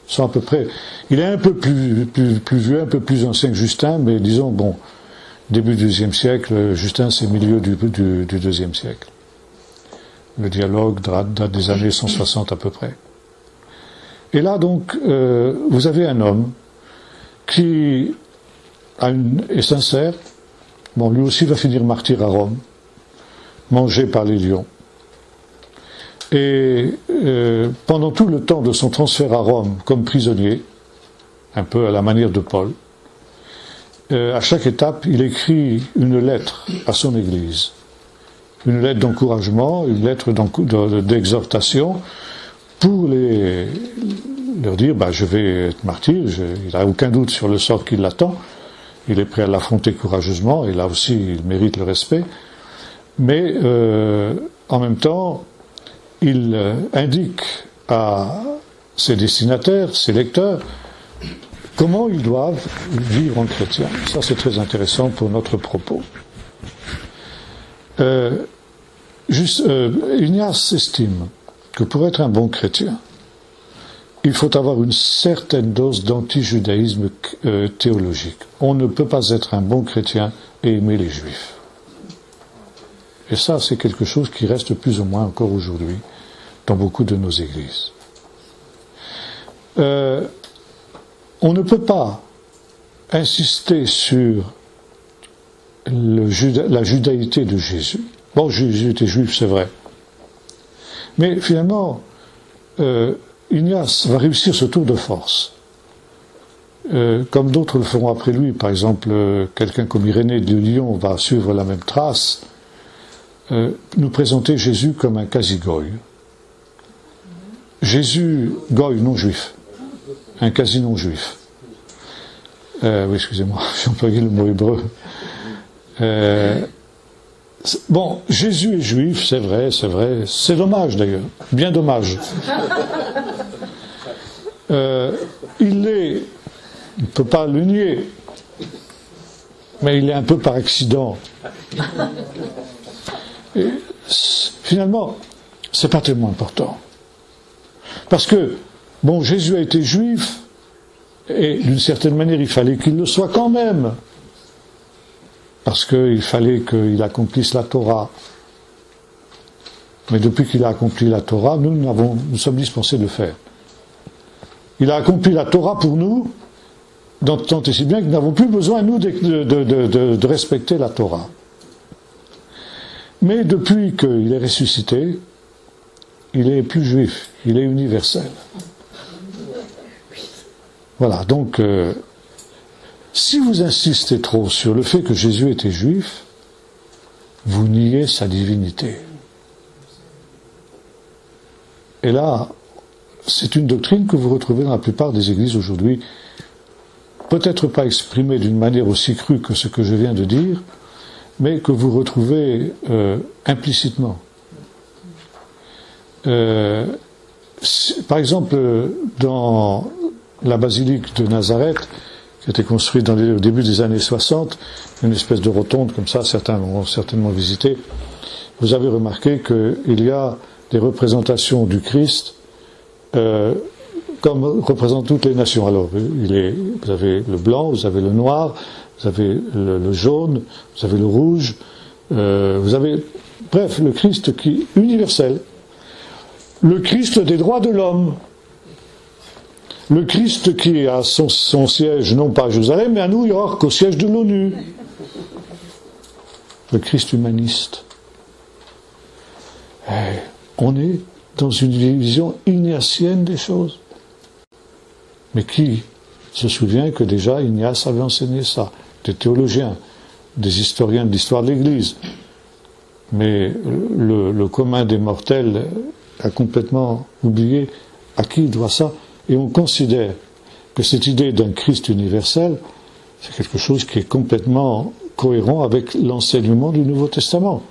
Sont à peu près, il est un peu plus vieux, un peu plus ancien que Justin, mais disons, bon, début du IIe siècle, Justin c'est milieu du IIe siècle. Le dialogue date des années 160 à peu près. Et là donc, vous avez un homme qui est sincère, bon, lui aussi va finir martyr à Rome, mangé par les lions. Et pendant tout le temps de son transfert à Rome comme prisonnier, un peu à la manière de Paul, à chaque étape, il écrit une lettre à son Église. Une lettre d'encouragement, une lettre d'exhortation, pour leur dire, je vais être martyr, il n'a aucun doute sur le sort qui l'attend, il est prêt à l'affronter courageusement, et là aussi il mérite le respect, mais en même temps, il indique à ses destinataires, ses lecteurs, comment ils doivent vivre en chrétien. Ça c'est très intéressant pour notre propos. Ignace estime que pour être un bon chrétien, il faut avoir une certaine dose d'anti-judaïsme théologique. On ne peut pas être un bon chrétien et aimer les juifs. Et ça, c'est quelque chose qui reste plus ou moins encore aujourd'hui dans beaucoup de nos églises. On ne peut pas insister sur la judaïté de Jésus. Bon, Jésus était juif, c'est vrai. Mais finalement, Ignace va réussir ce tour de force. Comme d'autres le feront après lui, par exemple, quelqu'un comme Irénée de Lyon va suivre la même trace, nous présenter Jésus comme un quasi-goy. Jésus, goy, non-juif. Un quasi-non-juif. Oui, excusez-moi, j'ai employé le mot hébreu. Bon, Jésus est juif, c'est vrai, c'est dommage d'ailleurs, bien dommage. Il ne peut pas le nier, mais il est un peu par accident. Et finalement, c'est pas tellement important. Parce que, bon, Jésus a été juif, et d'une certaine manière, il fallait qu'il le soit quand même. Parce qu'il fallait qu'il accomplisse la Torah. Mais depuis qu'il a accompli la Torah, nous sommes dispensés de le faire. Il a accompli la Torah pour nous, tant et si bien que nous n'avons plus besoin, nous, de respecter la Torah. Mais depuis qu'il est ressuscité, il est plus juif, il est universel. Voilà, donc, si vous insistez trop sur le fait que Jésus était juif, vous niez sa divinité. Et là, c'est une doctrine que vous retrouvez dans la plupart des églises aujourd'hui, peut-être pas exprimée d'une manière aussi crue que ce que je viens de dire, mais que vous retrouvez implicitement par exemple, dans la basilique de Nazareth, qui a été construite au début des années 60, une espèce de rotonde comme ça, certains l'ont certainement visité, vous avez remarqué qu'il y a des représentations du Christ comme représentent toutes les nations. Alors, vous avez le blanc, vous avez le noir, vous avez le jaune, vous avez le rouge, vous avez, bref, le Christ qui est universel. Le Christ des droits de l'homme. Le Christ qui a son siège, non pas à Jérusalem, mais à New York, au siège de l'ONU. Le Christ humaniste. On est dans une vision ignatienne des choses. Mais qui se souvient que déjà Ignace avait enseigné ça? Des théologiens, des historiens de l'histoire de l'Église. Mais le commun des mortels a complètement oublié à qui il doit ça. Et on considère que cette idée d'un Christ universel, c'est quelque chose qui est complètement cohérent avec l'enseignement du Nouveau Testament.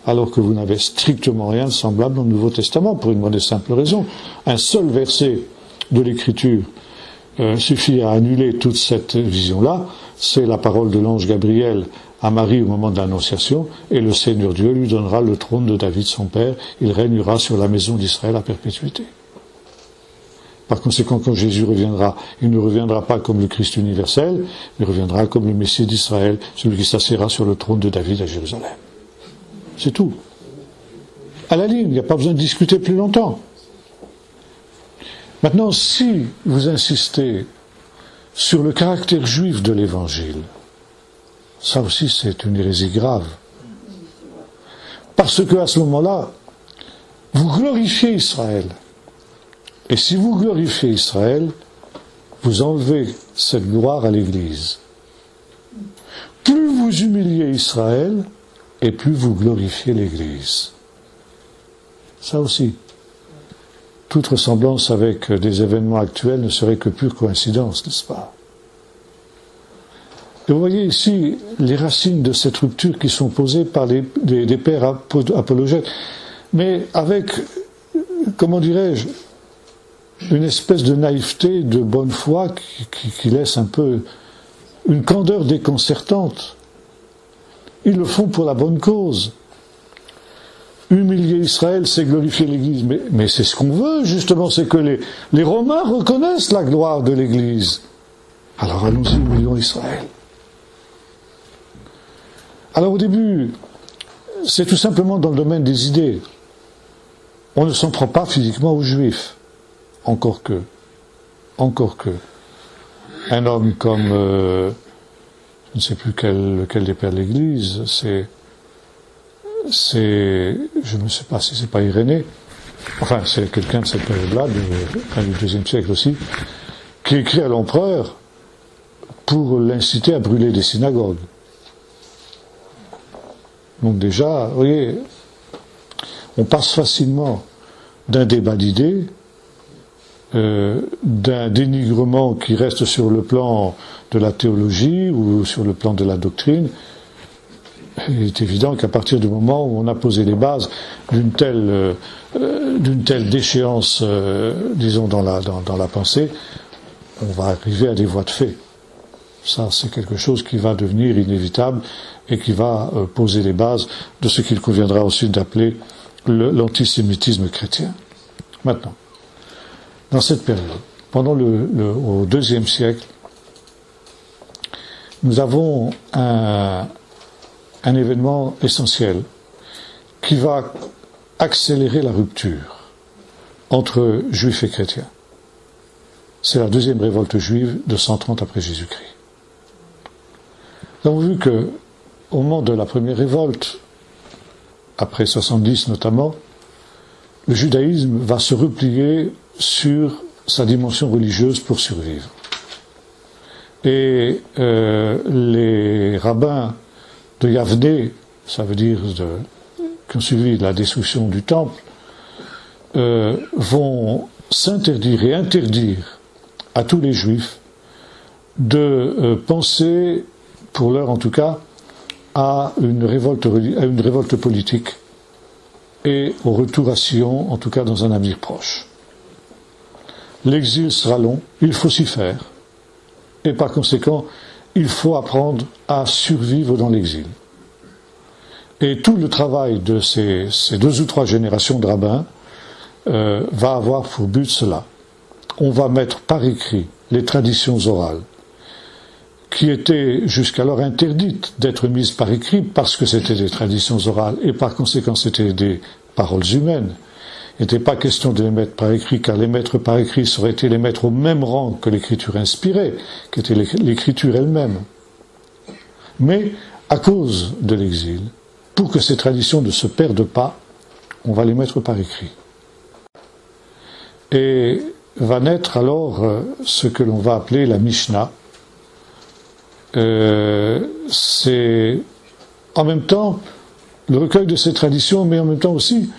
Alors que vous n'avez strictement rien de semblable au Nouveau Testament, pour une bonne et simple raison. Un seul verset de l'Écriture suffit à annuler toute cette vision-là. C'est la parole de l'ange Gabriel à Marie au moment de l'Annonciation, et le Seigneur Dieu lui donnera le trône de David son père, il régnera sur la maison d'Israël à perpétuité. Par conséquent, quand Jésus reviendra, il ne reviendra pas comme le Christ universel, il reviendra comme le Messie d'Israël, celui qui s'assiera sur le trône de David à Jérusalem. C'est tout. À la ligne, il n'y a pas besoin de discuter plus longtemps. Maintenant, si vous insistez sur le caractère juif de l'Évangile, ça aussi c'est une hérésie grave. Parce qu'à ce moment-là, vous glorifiez Israël. Et si vous glorifiez Israël, vous enlevez cette gloire à l'Église. Plus vous humiliez Israël, et plus vous glorifiez l'Église. Ça aussi. Toute ressemblance avec des événements actuels ne serait que pure coïncidence, n'est-ce pas? Et vous voyez ici les racines de cette rupture qui sont posées par des pères apologètes, mais avec, comment dirais-je, une espèce de naïveté, de bonne foi qui laisse un peu une candeur déconcertante. Ils le font pour la bonne cause. Humilier Israël, c'est glorifier l'Église. Mais c'est ce qu'on veut, justement, c'est que les Romains reconnaissent la gloire de l'Église. Alors allons-y, humilions Israël. Alors au début, c'est tout simplement dans le domaine des idées. On ne s'en prend pas physiquement aux Juifs. Encore que. Un homme comme, je ne sais plus lequel des pères de l'Église, je ne sais pas si c'est pas Irénée, enfin c'est quelqu'un de cette période-là, du IIe siècle aussi, qui écrit à l'empereur pour l'inciter à brûler des synagogues. Donc déjà, vous voyez, on passe facilement d'un débat d'idées, d'un dénigrement qui reste sur le plan de la théologie ou sur le plan de la doctrine. Il est évident qu'à partir du moment où on a posé les bases d'une telle déchéance, disons, dans la pensée, on va arriver à des voies de fait. Ça, c'est quelque chose qui va devenir inévitable et qui va poser les bases de ce qu'il conviendra ensuite d'appeler l'antisémitisme chrétien. Maintenant, dans cette période, pendant au IIe siècle, nous avons un événement essentiel qui va accélérer la rupture entre juifs et chrétiens. C'est la deuxième révolte juive de 130 après Jésus-Christ. Nous avons vu que, au moment de la première révolte, après 70 notamment, le judaïsme va se replier sur sa dimension religieuse pour survivre. Et les rabbins de Yavne, ça veut dire qui ont suivi la destruction du temple, vont s'interdire et interdire à tous les juifs de penser, pour l'heure en tout cas, à une révolte politique et au retour à Sion, en tout cas dans un avenir proche. L'exil sera long, il faut s'y faire, et par conséquent, il faut apprendre à survivre dans l'exil. Et tout le travail de ces 2 ou 3 générations de rabbins va avoir pour but cela. On va mettre par écrit les traditions orales, qui étaient jusqu'alors interdites d'être mises par écrit parce que c'était des traditions orales et par conséquent c'était des paroles humaines. Il n'était pas question de les mettre par écrit, car les mettre par écrit, ça aurait été les mettre au même rang que l'écriture inspirée, qui était l'écriture elle-même. Mais, à cause de l'exil, pour que ces traditions ne se perdent pas, on va les mettre par écrit. Et va naître alors ce que l'on va appeler la Mishnah. C'est en même temps le recueil de ces traditions, mais en même temps aussi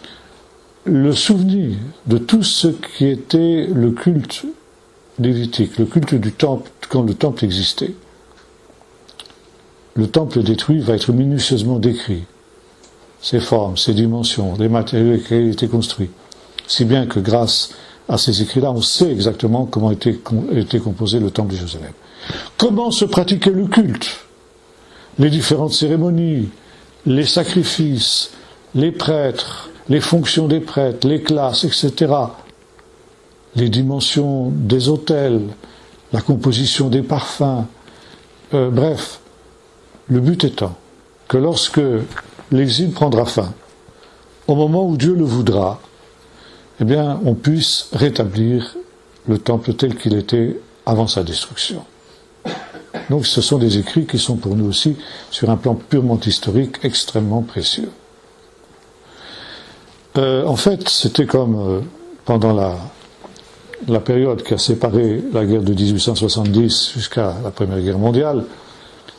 le souvenir de tout ce qui était le culte lévitique, le culte du temple, quand le temple existait. Le temple détruit va être minutieusement décrit, ses formes, ses dimensions, les matériaux qui étaient construits. Si bien que grâce à ces écrits-là, on sait exactement comment était composé le temple de Jérusalem. Comment se pratiquait le culte, les différentes cérémonies, les sacrifices, les prêtres, les fonctions des prêtres, les classes, etc. Les dimensions des autels, la composition des parfums, bref, le but étant que lorsque l'exil prendra fin, au moment où Dieu le voudra, eh bien, on puisse rétablir le temple tel qu'il était avant sa destruction. Donc ce sont des écrits qui sont pour nous aussi, sur un plan purement historique, extrêmement précieux. En fait, c'était comme pendant la période qui a séparé la guerre de 1870 jusqu'à la Première Guerre mondiale,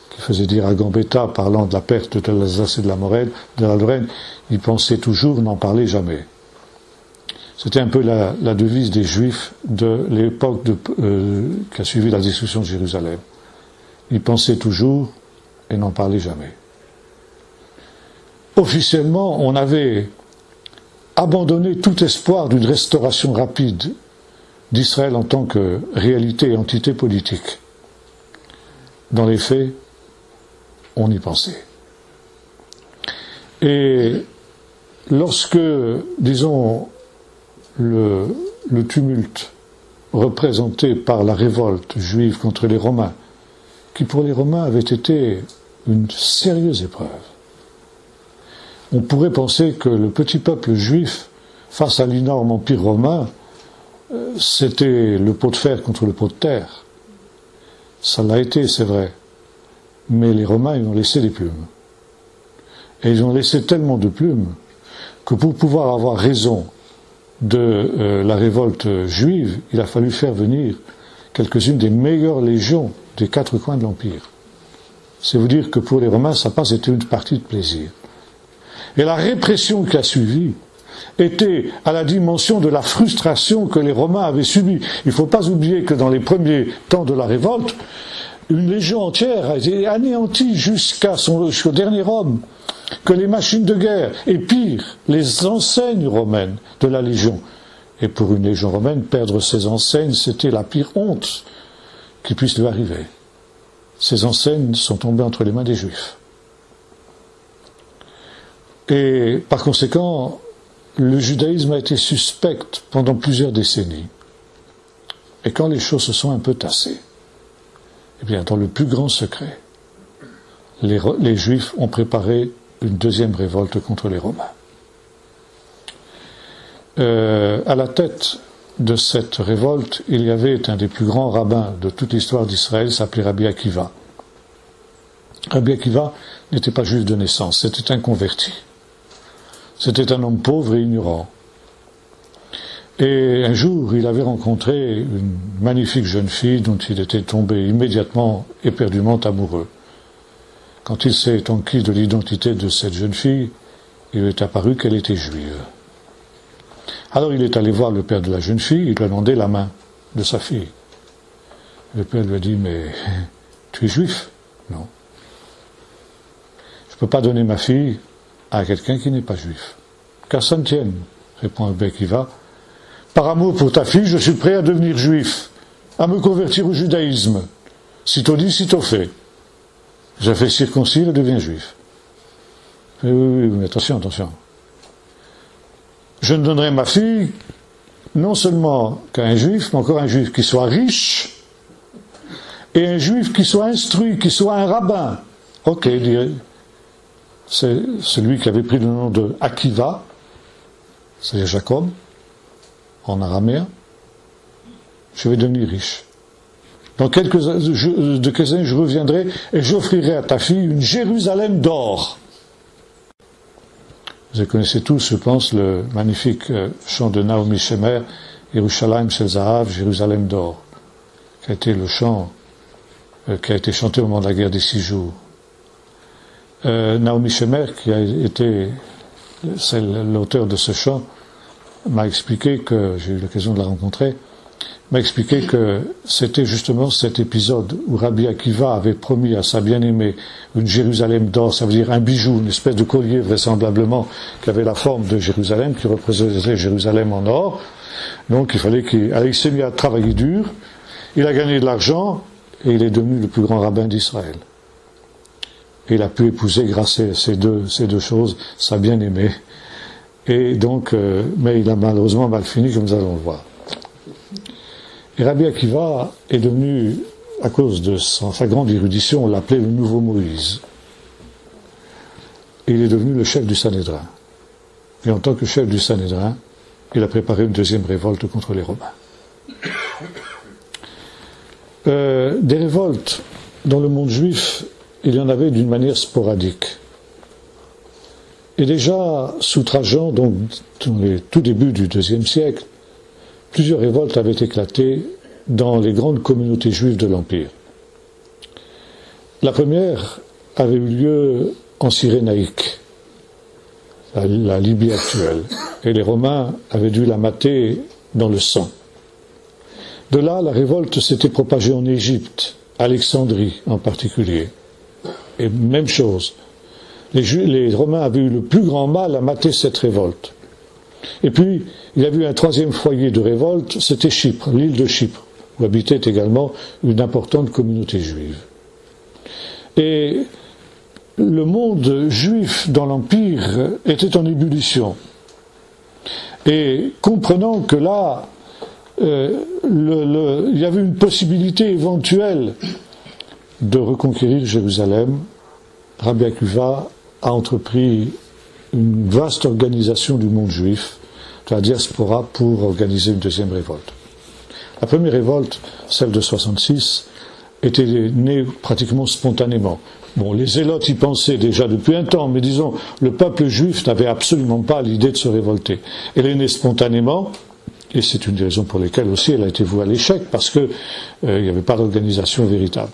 qui faisait dire à Gambetta, parlant de la perte de l'Alsace et de la Lorraine, il pensait toujours n'en parler jamais. C'était un peu la devise des Juifs de l'époque qui a suivi la destruction de Jérusalem. Ils pensaient toujours et n'en parlaient jamais. Officiellement, on avait abandonné tout espoir d'une restauration rapide d'Israël en tant que réalité et entité politique. Dans les faits, on y pensait. Et lorsque, disons, le tumulte représenté par la révolte juive contre les Romains, qui pour les Romains avait été une sérieuse épreuve, on pourrait penser que le petit peuple juif, face à l'énorme empire romain, c'était le pot de fer contre le pot de terre. Ça l'a été, c'est vrai. Mais les Romains, ils ont laissé des plumes. Et ils ont laissé tellement de plumes que pour pouvoir avoir raison de la révolte juive, il a fallu faire venir quelques-unes des meilleures légions des 4 coins de l'Empire. C'est vous dire que pour les Romains, ça n'a pas été une partie de plaisir. Et la répression qui a suivi était à la dimension de la frustration que les Romains avaient subie. Il ne faut pas oublier que dans les premiers temps de la révolte, une légion entière a été anéantie jusqu'au dernier homme, que les machines de guerre, et pire, les enseignes romaines de la légion. Et pour une légion romaine, perdre ses enseignes, c'était la pire honte qui puisse lui arriver. Ces enseignes sont tombées entre les mains des Juifs. Et par conséquent, le judaïsme a été suspect pendant plusieurs décennies. Et quand les choses se sont un peu tassées, eh bien, dans le plus grand secret, les Juifs ont préparé une deuxième révolte contre les Romains. À la tête de cette révolte, il y avait un des plus grands rabbins de toute l'histoire d'Israël, s'appelait Rabbi Akiva. Rabbi Akiva n'était pas juif de naissance, c'était un converti. C'était un homme pauvre et ignorant. Et un jour, il avait rencontré une magnifique jeune fille dont il était tombé immédiatement, éperdument amoureux. Quand il s'est enquis de l'identité de cette jeune fille, il lui est apparu qu'elle était juive. Alors il est allé voir le père de la jeune fille, il lui a demandé la main de sa fille. Le père lui a dit, mais tu es juif? Non. Je ne peux pas donner ma fille à quelqu'un qui n'est pas juif. qu'à ça ne tienne, répond Rabbi Akiva. Par amour pour ta fille, je suis prêt à devenir juif, à me convertir au judaïsme. Sitôt dit, sitôt fait. Je fais circoncire et deviens juif. Oui, mais attention. Je ne donnerai ma fille non seulement qu'à un juif, mais encore un juif qui soit riche et un juif qui soit instruit, qui soit un rabbin. Ok, c'est celui qui avait pris le nom de Akiva, c'est Jacob, en araméen. Je vais devenir riche. Dans quelques années, je reviendrai et j'offrirai à ta fille une Jérusalem d'or. Vous connaissez tous, je pense, le magnifique chant de Naomi Shemer, Yerushalayim Shel Zahav, Jérusalem d'or, qui a été le chant qui a été chanté au moment de la guerre des 6 jours. Naomi Shemer, qui a été l'auteur de ce chant, m'a expliqué que, j'ai eu l'occasion de la rencontrer, m'a expliqué que c'était justement cet épisode où Rabbi Akiva avait promis à sa bien-aimée une Jérusalem d'or, ça veut dire un bijou, une espèce de collier vraisemblablement qui avait la forme de Jérusalem, qui représentait Jérusalem en or. Donc il fallait il s'est mis à travailler dur, il a gagné de l'argent et il est devenu le plus grand rabbin d'Israël. Et il a pu épouser grâce à ces deux choses sa bien-aimée. Et donc, mais il a malheureusement mal fini, comme nous allons le voir. Et Rabbi Akiva est devenu, à cause de sa grande érudition, on l'appelait le nouveau Moïse. Et il est devenu le chef du Sanhédrin. Et en tant que chef du Sanhédrin, il a préparé une deuxième révolte contre les Romains. Des révoltes dans le monde juif, il y en avait d'une manière sporadique. Et déjà, sous Trajan, donc dans les tout débuts du IIe siècle, plusieurs révoltes avaient éclaté dans les grandes communautés juives de l'Empire. La première avait eu lieu en Cyrénaïque, la Libye actuelle, et les Romains avaient dû la mater dans le sang. De là, la révolte s'était propagée en Égypte, Alexandrie en particulier. Et même chose, les Romains avaient eu le plus grand mal à mater cette révolte. Et puis, il y a eu un troisième foyer de révolte, c'était Chypre, l'île de Chypre, où habitait également une importante communauté juive. Et le monde juif dans l'Empire était en ébullition. Et comprenant que là, il y avait une possibilité éventuelle de reconquérir Jérusalem, Rabbi Akiva a entrepris une vaste organisation du monde juif, de la diaspora, pour organiser une deuxième révolte. La première révolte, celle de 66, était née pratiquement spontanément. Bon, les zélotes y pensaient déjà depuis un temps, mais disons, le peuple juif n'avait absolument pas l'idée de se révolter. Elle est née spontanément, et c'est une des raisons pour lesquelles aussi elle a été vouée à l'échec, parce qu'il n'y avait pas d'organisation véritable.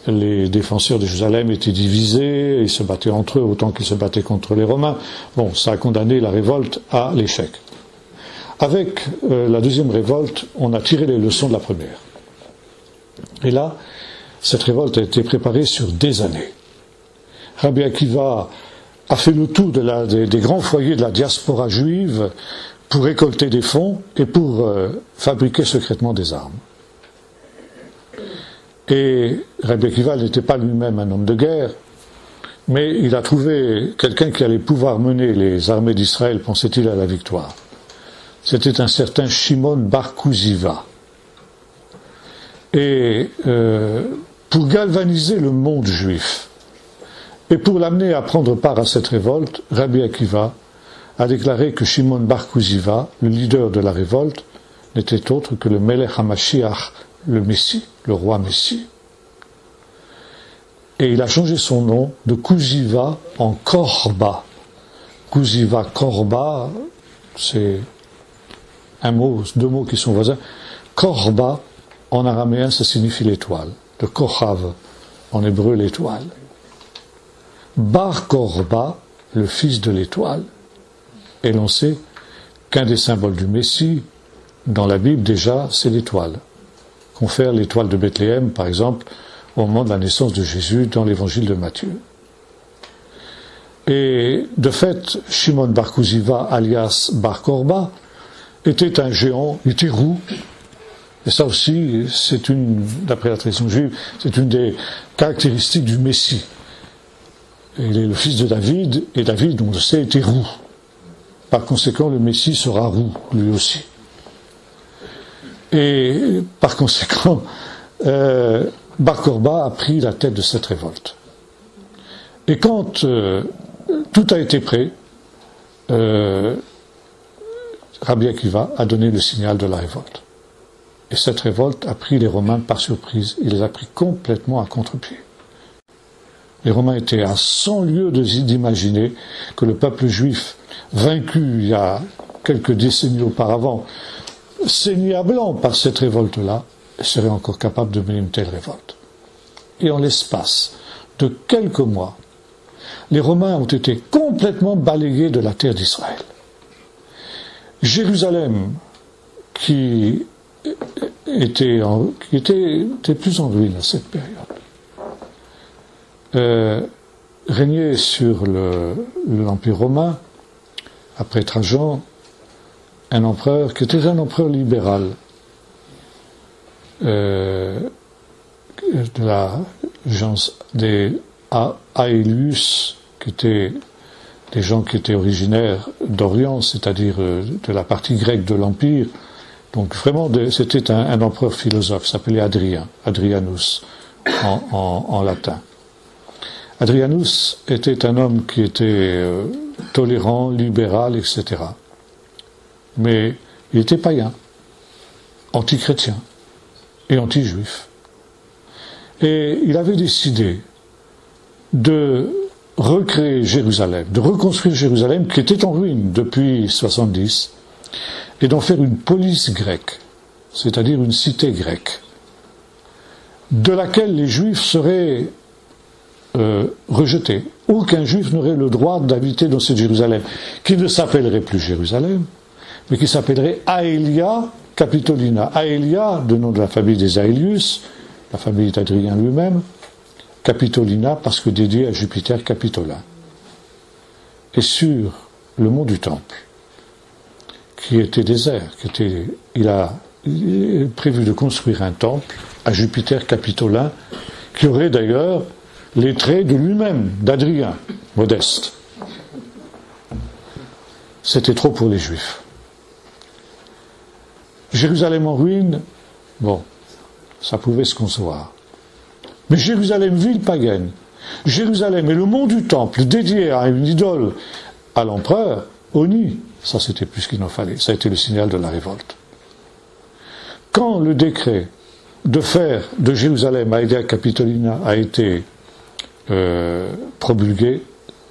Les défenseurs de Jérusalem étaient divisés, ils se battaient entre eux autant qu'ils se battaient contre les Romains. Bon, ça a condamné la révolte à l'échec. Avec la deuxième révolte, on a tiré les leçons de la première. Et là, cette révolte a été préparée sur des années. Rabbi Akiva a fait le tour des grands foyers de la diaspora juive pour récolter des fonds et pour fabriquer secrètement des armes. Et Rabbi Akiva n'était pas lui-même un homme de guerre, mais il a trouvé quelqu'un qui allait pouvoir mener les armées d'Israël, pensait-il, à la victoire. C'était un certain Shimon bar Kuziva. Et pour galvaniser le monde juif, et pour l'amener à prendre part à cette révolte, Rabbi Akiva a déclaré que Shimon bar Kuziva, le leader de la révolte, n'était autre que le Melech HaMashiach, le Messie, le roi Messie. Et il a changé son nom de Kuziva en Korba. Kuziva, Korba, c'est deux mots qui sont voisins. Korba, en araméen, ça signifie l'étoile. Le Kochav, en hébreu, l'étoile. Bar Korba, le fils de l'étoile. Et l'on sait qu'un des symboles du Messie, dans la Bible déjà, c'est l'étoile. Confère l'étoile de Bethléem, par exemple, au moment de la naissance de Jésus dans l'évangile de Matthieu. Et de fait, Shimon bar Kuziva, alias Bar Korba, était un géant, il était roux. Et ça aussi, d'après la tradition juive, c'est une des caractéristiques du Messie. Il est le fils de David, et David, on le sait, était roux. Par conséquent, le Messie sera roux, lui aussi. Et par conséquent, Bar Korba a pris la tête de cette révolte. Et quand tout a été prêt, Rabbi Akiva a donné le signal de la révolte. Et cette révolte a pris les Romains par surprise. Il les a pris complètement à contre-pied. Les Romains étaient à 100 lieues d'imaginer que le peuple juif, vaincu il y a quelques décennies auparavant, saigné à blanc par cette révolte-là, serait encore capable de mener une telle révolte. Et en l'espace de quelques mois, les Romains ont été complètement balayés de la terre d'Israël. Jérusalem, qui était plus en ruine à cette période, régnait sur l'Empire romain, après Trajan, un empereur qui était un empereur libéral, de la gens des Aelius, qui étaient des gens qui étaient originaires d'Orient, c'est-à-dire de la partie grecque de l'Empire. Donc vraiment, c'était un empereur philosophe, s'appelait Adrianus en latin. Adrianus était un homme qui était tolérant, libéral, etc. Mais il était païen, anti-chrétien et anti-juif. Et il avait décidé de recréer Jérusalem, de reconstruire Jérusalem qui était en ruine depuis 70, et d'en faire une police grecque, c'est-à-dire une cité grecque, de laquelle les Juifs seraient rejetés. Aucun Juif n'aurait le droit d'habiter dans cette Jérusalem, qui ne s'appellerait plus Jérusalem, mais qui s'appellerait Aelia Capitolina. Aelia, de nom de la famille des Aelius, la famille d'Adrien lui-même, Capitolina, parce que dédié à Jupiter Capitolin. Et sur le mont du Temple, qui était désert, il a prévu de construire un temple à Jupiter Capitolin, qui aurait d'ailleurs les traits de lui-même, d'Adrien, modeste. C'était trop pour les Juifs. Jérusalem en ruine, bon, ça pouvait se concevoir. Mais Jérusalem, ville païenne, Jérusalem et le mont du Temple, dédié à une idole, à l'empereur, Oni, ça c'était plus qu'il en fallait, ça a été le signal de la révolte. Quand le décret de faire de Jérusalem Aelia Capitolina a été promulgué,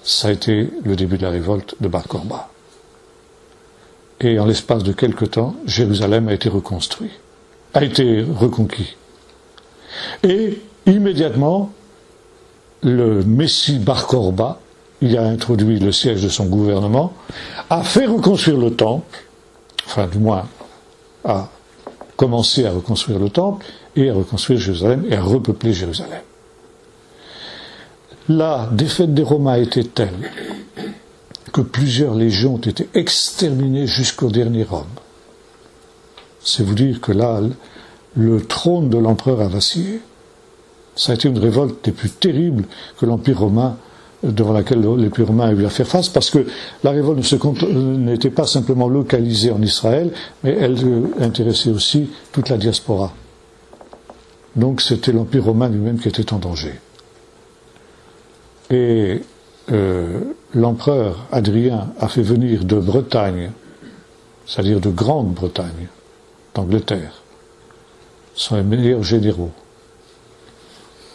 ça a été le début de la révolte de Bar Korba. Et en l'espace de quelque temps, Jérusalem a été reconstruit, a été reconquis. Et immédiatement, le Messie Bar Korba, il a introduit le siège de son gouvernement, a fait reconstruire le temple, enfin du moins a commencé à reconstruire le temple et à reconstruire Jérusalem et à repeupler Jérusalem. La défaite des Romains était telle que plusieurs légions ont été exterminées jusqu'au dernier homme. C'est vous dire que là, le trône de l'empereur a vacillé. Ça a été une révolte des plus terribles que l'Empire romain, devant laquelle l'Empire romain a eu à faire face, parce que la révolte n'était pas simplement localisée en Israël, mais elle intéressait aussi toute la diaspora. Donc c'était l'Empire romain lui-même qui était en danger. Et l'empereur Adrien a fait venir de Bretagne, c'est-à-dire de Grande-Bretagne, d'Angleterre, sont les meilleurs généraux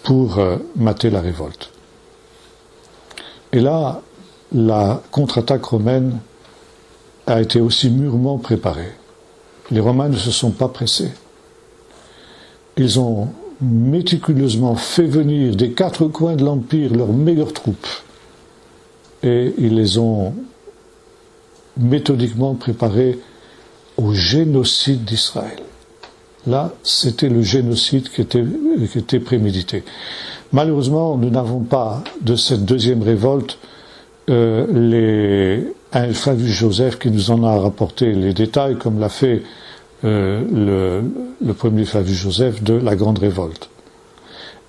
pour mater la révolte. Et là, la contre-attaque romaine a été aussi mûrement préparée. Les Romains ne se sont pas pressés. Ils ont méticuleusement fait venir des quatre coins de l'Empire leurs meilleures troupes et ils les ont méthodiquement préparés au génocide d'Israël. Là, c'était le génocide qui était prémédité. Malheureusement, nous n'avons pas de cette deuxième révolte Flavius Joseph qui nous en a rapporté les détails, comme l'a fait le premier Flavius Joseph de la Grande Révolte.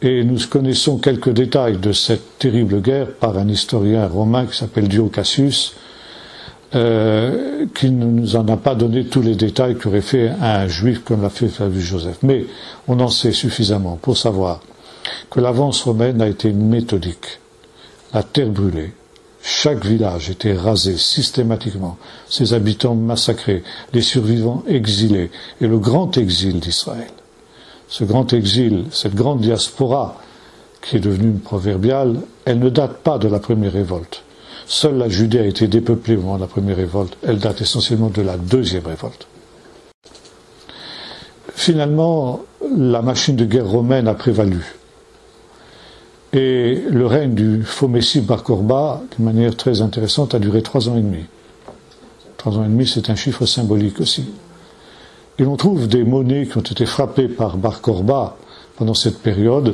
Et nous connaissons quelques détails de cette terrible guerre par un historien romain qui s'appelle Dio Cassius, qui ne nous en a pas donné tous les détails qu'aurait fait un juif comme l'a fait Flavius Joseph. Mais on en sait suffisamment pour savoir que l'avance romaine a été méthodique. La terre brûlée, chaque village était rasé systématiquement, ses habitants massacrés, les survivants exilés, et le grand exil d'Israël. Ce grand exil, cette grande diaspora qui est devenue proverbiale, elle ne date pas de la première révolte. Seule la Judée a été dépeuplée au moment de la première révolte. Elle date essentiellement de la deuxième révolte. Finalement, la machine de guerre romaine a prévalu. Et le règne du faux Messie Bar Korba, d'une manière très intéressante, a duré 3 ans et demi. 3 ans et demi, c'est un chiffre symbolique aussi. Et l'on trouve des monnaies qui ont été frappées par Bar Korba pendant cette période,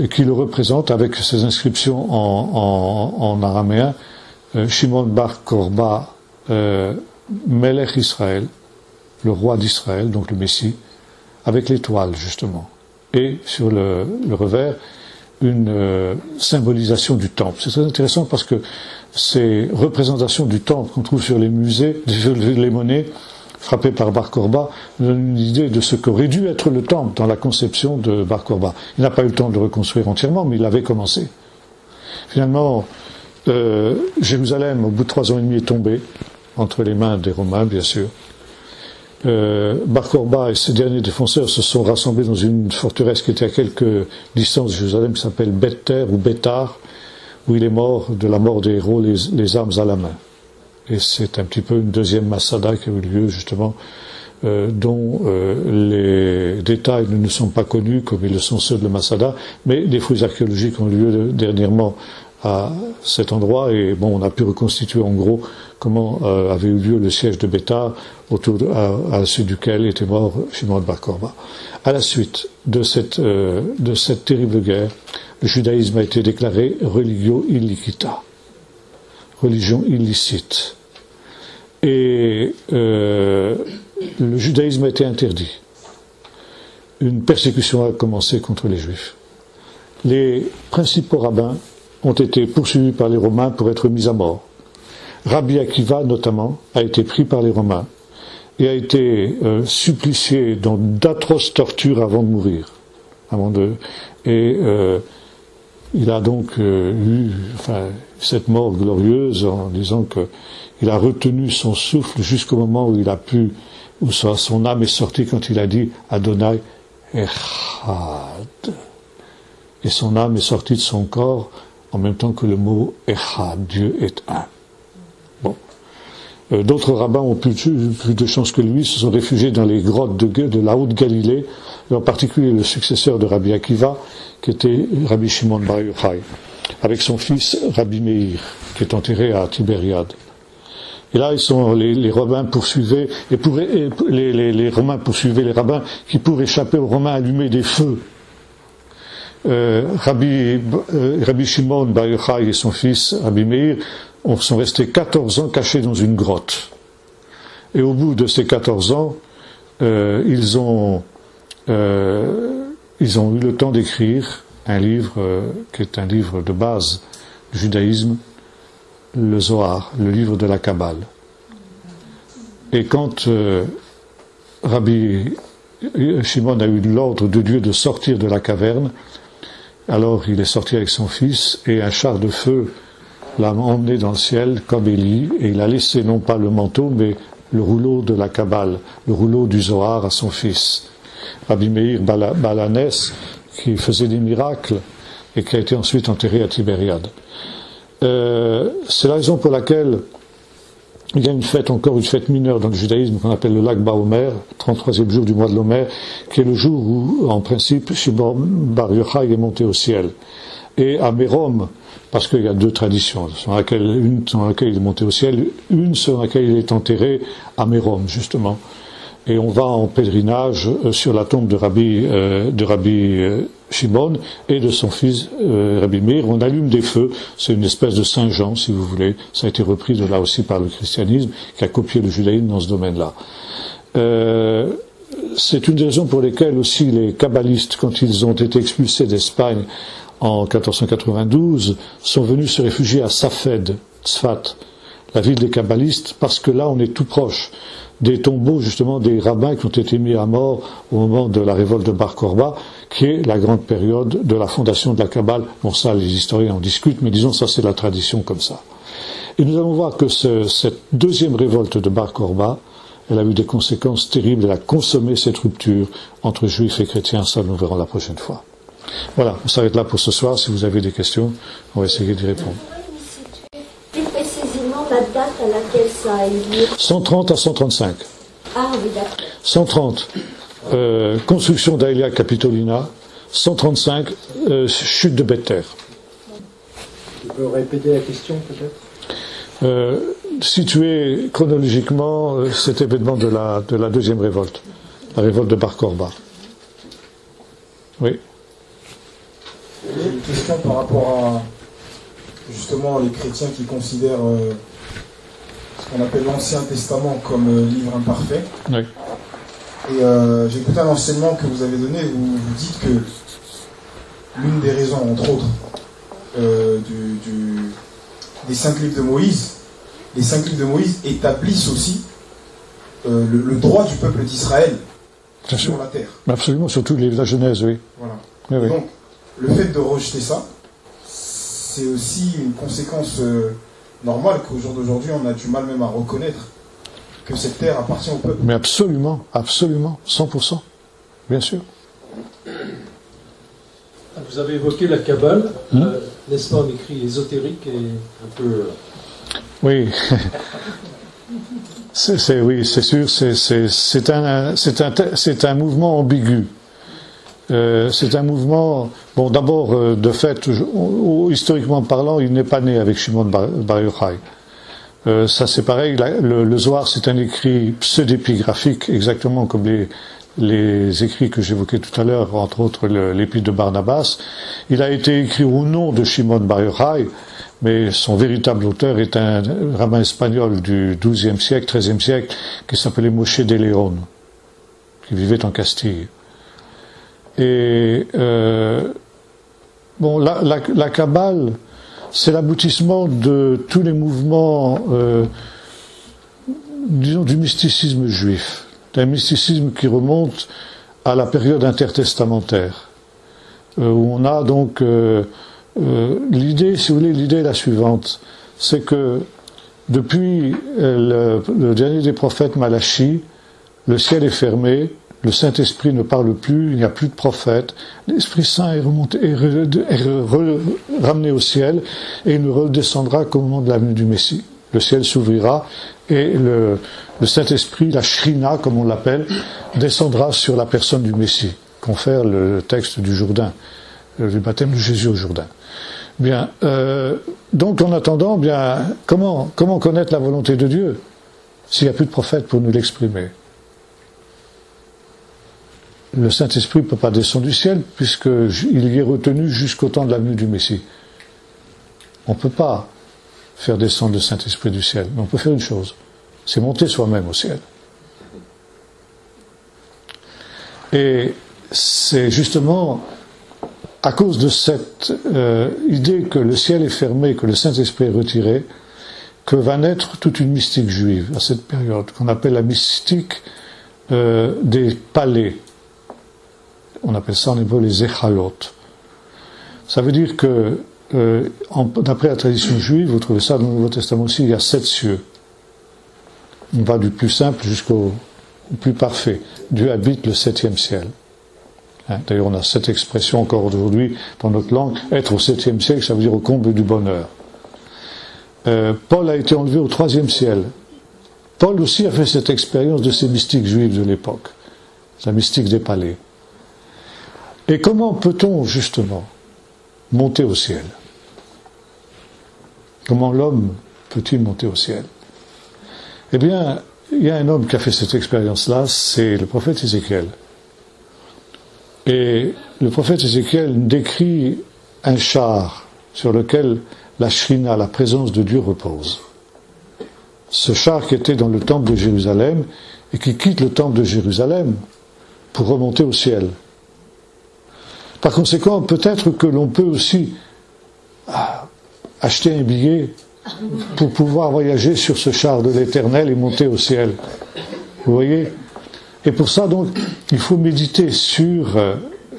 et qui le représentent avec ces inscriptions en araméen, Shimon Bar Korba, Melech Israël, le roi d'Israël, donc le Messie, avec l'étoile justement. Et sur le revers, une symbolisation du temple. C'est très intéressant parce que ces représentations du temple qu'on trouve sur les musées, sur les monnaies frappées par Bar Korba, nous donnent une idée de ce qu'aurait dû être le temple dans la conception de Bar Korba. Il n'a pas eu le temps de le reconstruire entièrement, mais il avait commencé. Finalement, Jérusalem, au bout de 3 ans et demi, est tombée entre les mains des Romains, bien sûr. Bar Korba et ses derniers défenseurs se sont rassemblés dans une forteresse qui était à quelques distances de Jérusalem, qui s'appelle Bet-Ter ou Bétar, où il est mort de la mort des héros, les armes à la main. Et c'est un petit peu une deuxième Massada qui a eu lieu justement, dont les détails ne nous sont pas connus, comme ils le sont ceux de la Massada, mais des fouilles archéologiques ont eu lieu dernièrement à cet endroit, et bon, on a pu reconstituer en gros comment avait eu lieu le siège de Bétar, à la suite duquel était mort Shimon Bar Korba. À la suite de cette terrible guerre, le judaïsme a été déclaré religio illicita, religion illicite. Et le judaïsme a été interdit. Une persécution a commencé contre les juifs. Les principaux rabbins ont été poursuivis par les Romains pour être mis à mort. Rabbi Akiva, notamment, a été pris par les Romains et a été supplicié dans d'atroces tortures avant de mourir. Il a donc eu cette mort glorieuse en disant qu'il a retenu son souffle jusqu'au moment où son âme est sortie quand il a dit Adonai Echad. Et son âme est sortie de son corps en même temps que le mot Echad, Dieu est un. Bon. D'autres rabbins ont plus de chance que lui, se sont réfugiés dans les grottes de la Haute-Galilée, et en particulier le successeur de Rabbi Akiva, qui était Rabbi Shimon Bar Yochai, avec son fils Rabbi Meir, qui est enterré à Tibériade. Et là, les Romains poursuivaient, les Romains poursuivaient les rabbins qui, pour échapper aux Romains, allumaient des feux. Rabbi Shimon Bar Yochai et son fils Rabbi Meir sont restés 14 ans cachés dans une grotte. Et au bout de ces 14 ans, ils ont eu le temps d'écrire un livre qui est un livre de base du judaïsme, le Zohar, le livre de la Kabbale. Et quand Rabbi Shimon a eu l'ordre de Dieu de sortir de la caverne, alors il est sorti avec son fils et un char de feu l'a emmené dans le ciel comme Élie, et il a laissé non pas le manteau mais le rouleau de la Kabbale, le rouleau du Zohar à son fils. Rabbi Meir Balanès, qui faisait des miracles et qui a été ensuite enterré à Tibériade. C'est la raison pour laquelle il y a une fête mineure dans le judaïsme qu'on appelle le Lag BaOmer, 33e jour du mois de l'Omer, qui est le jour où, en principe, Shimon Bar Yochai est monté au ciel. Et à Mérom, parce qu'il y a 2 traditions, une selon laquelle il est monté au ciel, une selon laquelle il est enterré à Mérom, justement. Et on va en pèlerinage sur la tombe de Rabbi Shimon et de son fils Rabbi Meir. On allume des feux, c'est une espèce de Saint-Jean, si vous voulez. Ça a été repris de là aussi par le christianisme, qui a copié le judaïsme dans ce domaine-là. C'est une des raisons pour lesquelles aussi les kabbalistes, quand ils ont été expulsés d'Espagne en 1492, sont venus se réfugier à Safed, Tzfat, la ville des kabbalistes, parce que là on est tout proche des tombeaux justement des rabbins qui ont été mis à mort au moment de la révolte de Bar Korba, qui est la grande période de la fondation de la Kabbale. Bon, ça les historiens en discutent, mais disons ça c'est la tradition comme ça. Et nous allons voir que cette deuxième révolte de Bar Korba, elle a eu des conséquences terribles, elle a consommé cette rupture entre juifs et chrétiens, ça nous verrons la prochaine fois. Voilà, on s'arrête là pour ce soir, si vous avez des questions, on va essayer d'y répondre. Plus précisément la date à laquelle ça a eu lieu. 130 à 135. Ah oui, d'accord. 130, construction d'Aelia Capitolina. 135, chute de Beth-ter. Tu peux répéter la question peut-être? Situé chronologiquement cet événement de la deuxième révolte, la révolte de Bar Korba. Oui. J'ai une question par rapport à justement les chrétiens qui considèrent ce qu'on appelle l'Ancien Testament comme livre imparfait. Oui. Et j'ai écouté un enseignement que vous avez donné, vous dites que l'une des raisons, entre autres, des 5 livres de Moïse, les 5 livres de Moïse établissent aussi le droit du peuple d'Israël sur la terre. Absolument, surtout la Genèse, oui. Voilà. Oui, oui. Donc, le fait de rejeter ça, c'est aussi une conséquence normale qu'au jour d'aujourd'hui, on a du mal même à reconnaître que cette terre appartient au peuple. Mais absolument, absolument, 100%, bien sûr. Vous avez évoqué la Kabbale, n'est-ce pas, en écrit ésotérique et un peu... Oui, oui, c'est sûr, c'est un mouvement ambigu. C'est un mouvement, bon, d'abord, de fait, historiquement parlant, il n'est pas né avec Shimon Bar Yochai. Ça c'est pareil, le Zohar c'est un écrit pseudépigraphique, exactement comme les écrits que j'évoquais tout à l'heure, entre autres l'épître de Barnabas. Il a été écrit au nom de Shimon Bar Yochai, mais son véritable auteur est un rabbin espagnol du XIIe siècle, XIIIe siècle, qui s'appelait Moshe de León, qui vivait en Castille. Et bon, la Kabbale, c'est l'aboutissement de tous les mouvements, disons, du mysticisme juif, d'un mysticisme qui remonte à la période intertestamentaire, où on a donc l'idée, si vous voulez, l'idée est la suivante, c'est que depuis le dernier des prophètes Malachi, le ciel est fermé, le Saint-Esprit ne parle plus, il n'y a plus de prophète, l'Esprit Saint est ramené au ciel et il ne redescendra qu'au moment de la venue du Messie. Le ciel s'ouvrira et le Saint-Esprit, la Shrina comme on l'appelle, descendra sur la personne du Messie, confère le texte du Jourdain, du baptême de Jésus au Jourdain. Bien, donc en attendant, bien, comment connaître la volonté de Dieu s'il n'y a plus de prophète pour nous l'exprimer? Le Saint-Esprit ne peut pas descendre du ciel puisqu'il y est retenu jusqu'au temps de la venue du Messie. On ne peut pas faire descendre le Saint-Esprit du ciel, mais on peut faire une chose, c'est monter soi-même au ciel. Et c'est justement à cause de cette idée que le ciel est fermé, que le Saint-Esprit est retiré, que va naître toute une mystique juive à cette période, qu'on appelle la mystique des palais. On appelle ça en hébreu les échalot. Ça veut dire que, d'après la tradition juive, vous trouvez ça dans le Nouveau Testament aussi, il y a 7 cieux. On va du plus simple jusqu'au plus parfait. Dieu habite le 7e ciel. D'ailleurs, on a cette expression encore aujourd'hui dans notre langue, être au 7e ciel, ça veut dire au comble du bonheur. Paul a été enlevé au 3e ciel. Paul aussi a fait cette expérience de ces mystiques juifs de l'époque, la mystique des palais. Et comment peut-on justement monter au ciel? Comment l'homme peut-il monter au ciel? Eh bien, il y a un homme qui a fait cette expérience-là, c'est le prophète Ézéchiel. Et le prophète Ézéchiel décrit un char sur lequel la Shrina, la présence de Dieu, repose. Ce char qui était dans le temple de Jérusalem et qui quitte le temple de Jérusalem pour remonter au ciel. Par conséquent, peut-être que l'on peut aussi acheter un billet pour pouvoir voyager sur ce char de l'Éternel et monter au ciel. Vous voyez ? Et pour ça, donc, il faut méditer sur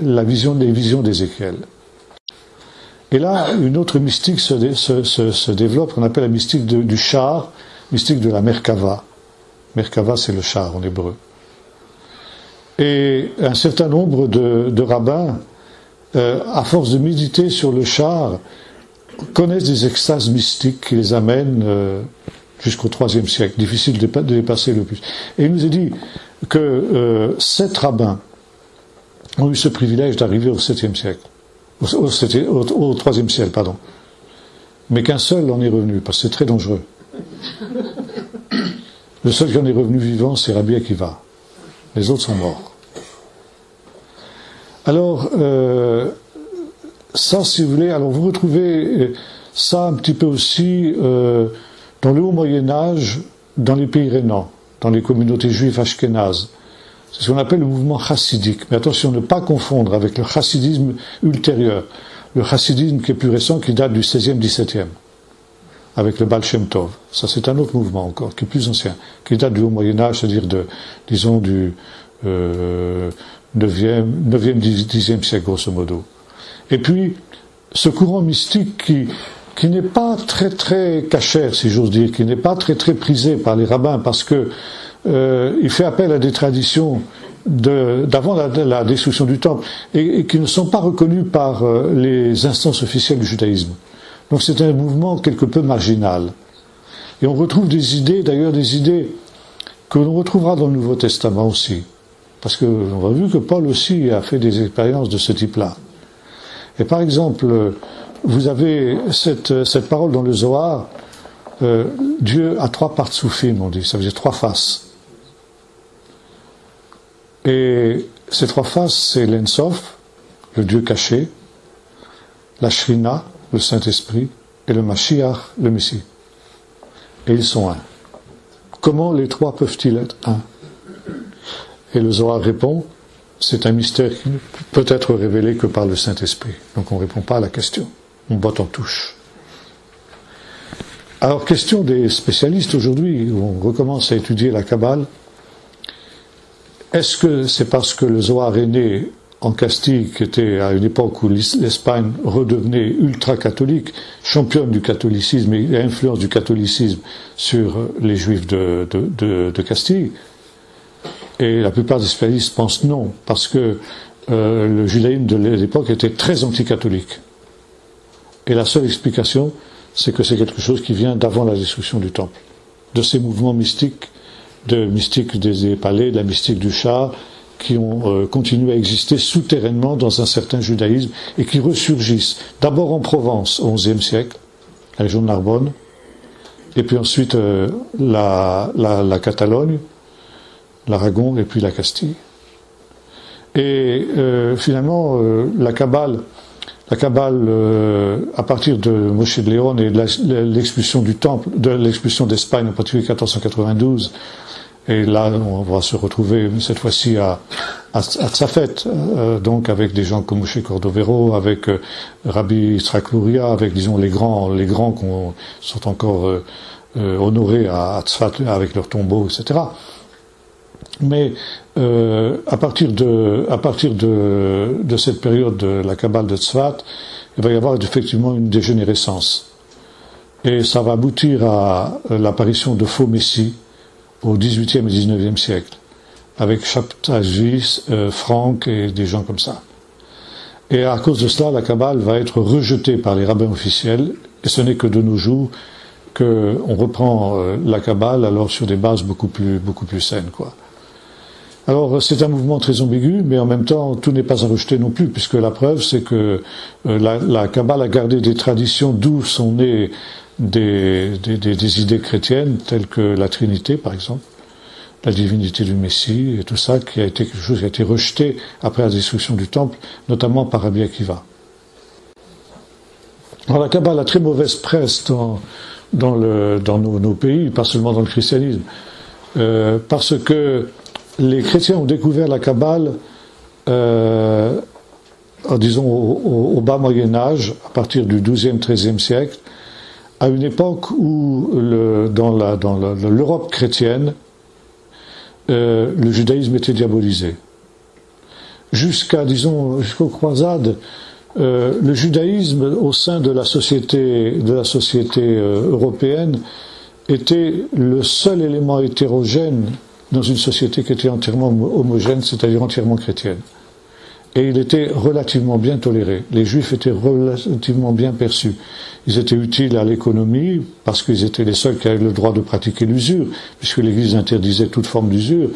les visions d'Ézéchiel. Et là, une autre mystique se développe, qu'on appelle la mystique du char, mystique de la Merkava. Merkava, c'est le char en hébreu. Et un certain nombre de rabbins, à force de méditer sur le char, connaissent des extases mystiques qui les amènent jusqu'au IIIe siècle. Difficile de dépasser le plus. Et il nous est dit que 7 rabbins ont eu ce privilège d'arriver au 7e siècle. Au IIIe siècle, pardon. Mais qu'un seul en est revenu, parce que c'est très dangereux. Le seul qui en est revenu vivant, c'est Rabbi Akiva. Les autres sont morts. Alors, ça, si vous voulez, alors vous retrouvez ça un petit peu aussi dans le haut Moyen-Âge, dans les pays rhénans, dans les communautés juives ashkénazes. C'est ce qu'on appelle le mouvement chassidique. Mais attention, ne pas confondre avec le chassidisme ultérieur. Le chassidisme qui est plus récent, qui date du 16e, 17e. Avec le Baal Shem Tov. Ça, c'est un autre mouvement encore, qui est plus ancien. Qui date du haut Moyen-Âge, c'est-à-dire disons, du 9e, 10e siècle, grosso modo. Et puis, ce courant mystique qui n'est pas très très cachère, si j'ose dire, qui n'est pas très très prisé par les rabbins, parce que il fait appel à des traditions d'avant la destruction du temple, et qui ne sont pas reconnues par les instances officielles du judaïsme. Donc c'est un mouvement quelque peu marginal. Et on retrouve des idées, d'ailleurs des idées que l'on retrouvera dans le Nouveau Testament aussi. Parce qu'on a vu que Paul aussi a fait des expériences de ce type-là. Et par exemple, vous avez cette parole dans le Zohar, Dieu a 3 partsoufim, on dit, ça veut dire 3 faces. Et ces 3 faces, c'est l'Ensof, le Dieu caché, la Shrina, le Saint-Esprit, et le Mashiach, le Messie. Et ils sont un. Comment les 3 peuvent-ils être un? Et le Zohar répond, c'est un mystère qui ne peut être révélé que par le Saint-Esprit. Donc on ne répond pas à la question. On botte en touche. Alors, question des spécialistes aujourd'hui, où on recommence à étudier la Kabbale. Est-ce que c'est parce que le Zohar est né en Castille, qui était à une époque où l'Espagne redevenait ultra-catholique, championne du catholicisme et l'influence du catholicisme sur les Juifs de Castille? Et la plupart des spécialistes pensent non, parce que le judaïsme de l'époque était très anticatholique. Et la seule explication, c'est que c'est quelque chose qui vient d'avant la destruction du temple, de ces mouvements mystiques, des palais, de la mystique du char, qui ont continué à exister souterrainement dans un certain judaïsme et qui ressurgissent d'abord en Provence au XIe siècle, la région de Narbonne, et puis ensuite la Catalogne, l'Aragon et puis la Castille. Et finalement, la Kabbale, à partir de Moshe de Léon et de l'expulsion du temple, de l'expulsion d'Espagne en particulier 1492, et là on va se retrouver cette fois-ci à Tzafet, donc avec des gens comme Moshe Cordovero, avec Rabbi Yitzhak Luria, avec disons les grands qui sont encore honorés à Tzfat avec leurs tombeaux, etc. Mais à partir de cette période de la Kabbale de Tzfat, il va y avoir effectivement une dégénérescence. Et ça va aboutir à l'apparition de faux messies au XVIIIe et XIXe siècle, avec Shabtai, Franck et des gens comme ça. Et à cause de cela, la Kabbale va être rejetée par les rabbins officiels, et ce n'est que de nos jours qu'on reprend la Kabbale alors sur des bases beaucoup plus saines, quoi. Alors c'est un mouvement très ambigu, mais en même temps tout n'est pas à rejeter non plus, puisque la preuve c'est que la Kabbale a gardé des traditions d'où sont nées des idées chrétiennes, telles que la Trinité par exemple, la divinité du Messie et tout ça, qui a été quelque chose qui a été rejeté après la destruction du temple, notamment par Rabbi Akiva. Alors la Kabbale a très mauvaise presse dans nos pays, pas seulement dans le christianisme, parce que les chrétiens ont découvert la Kabbale, disons au bas Moyen-Âge, à partir du XIIe, XIIIe siècle, à une époque où dans l'Europe chrétienne, le judaïsme était diabolisé. Jusqu'aux croisades, le judaïsme au sein de la société européenne était le seul élément hétérogène dans une société qui était entièrement homogène, c'est-à-dire entièrement chrétienne. Et il était relativement bien toléré. Les Juifs étaient relativement bien perçus. Ils étaient utiles à l'économie, parce qu'ils étaient les seuls qui avaient le droit de pratiquer l'usure, puisque l'Église interdisait toute forme d'usure.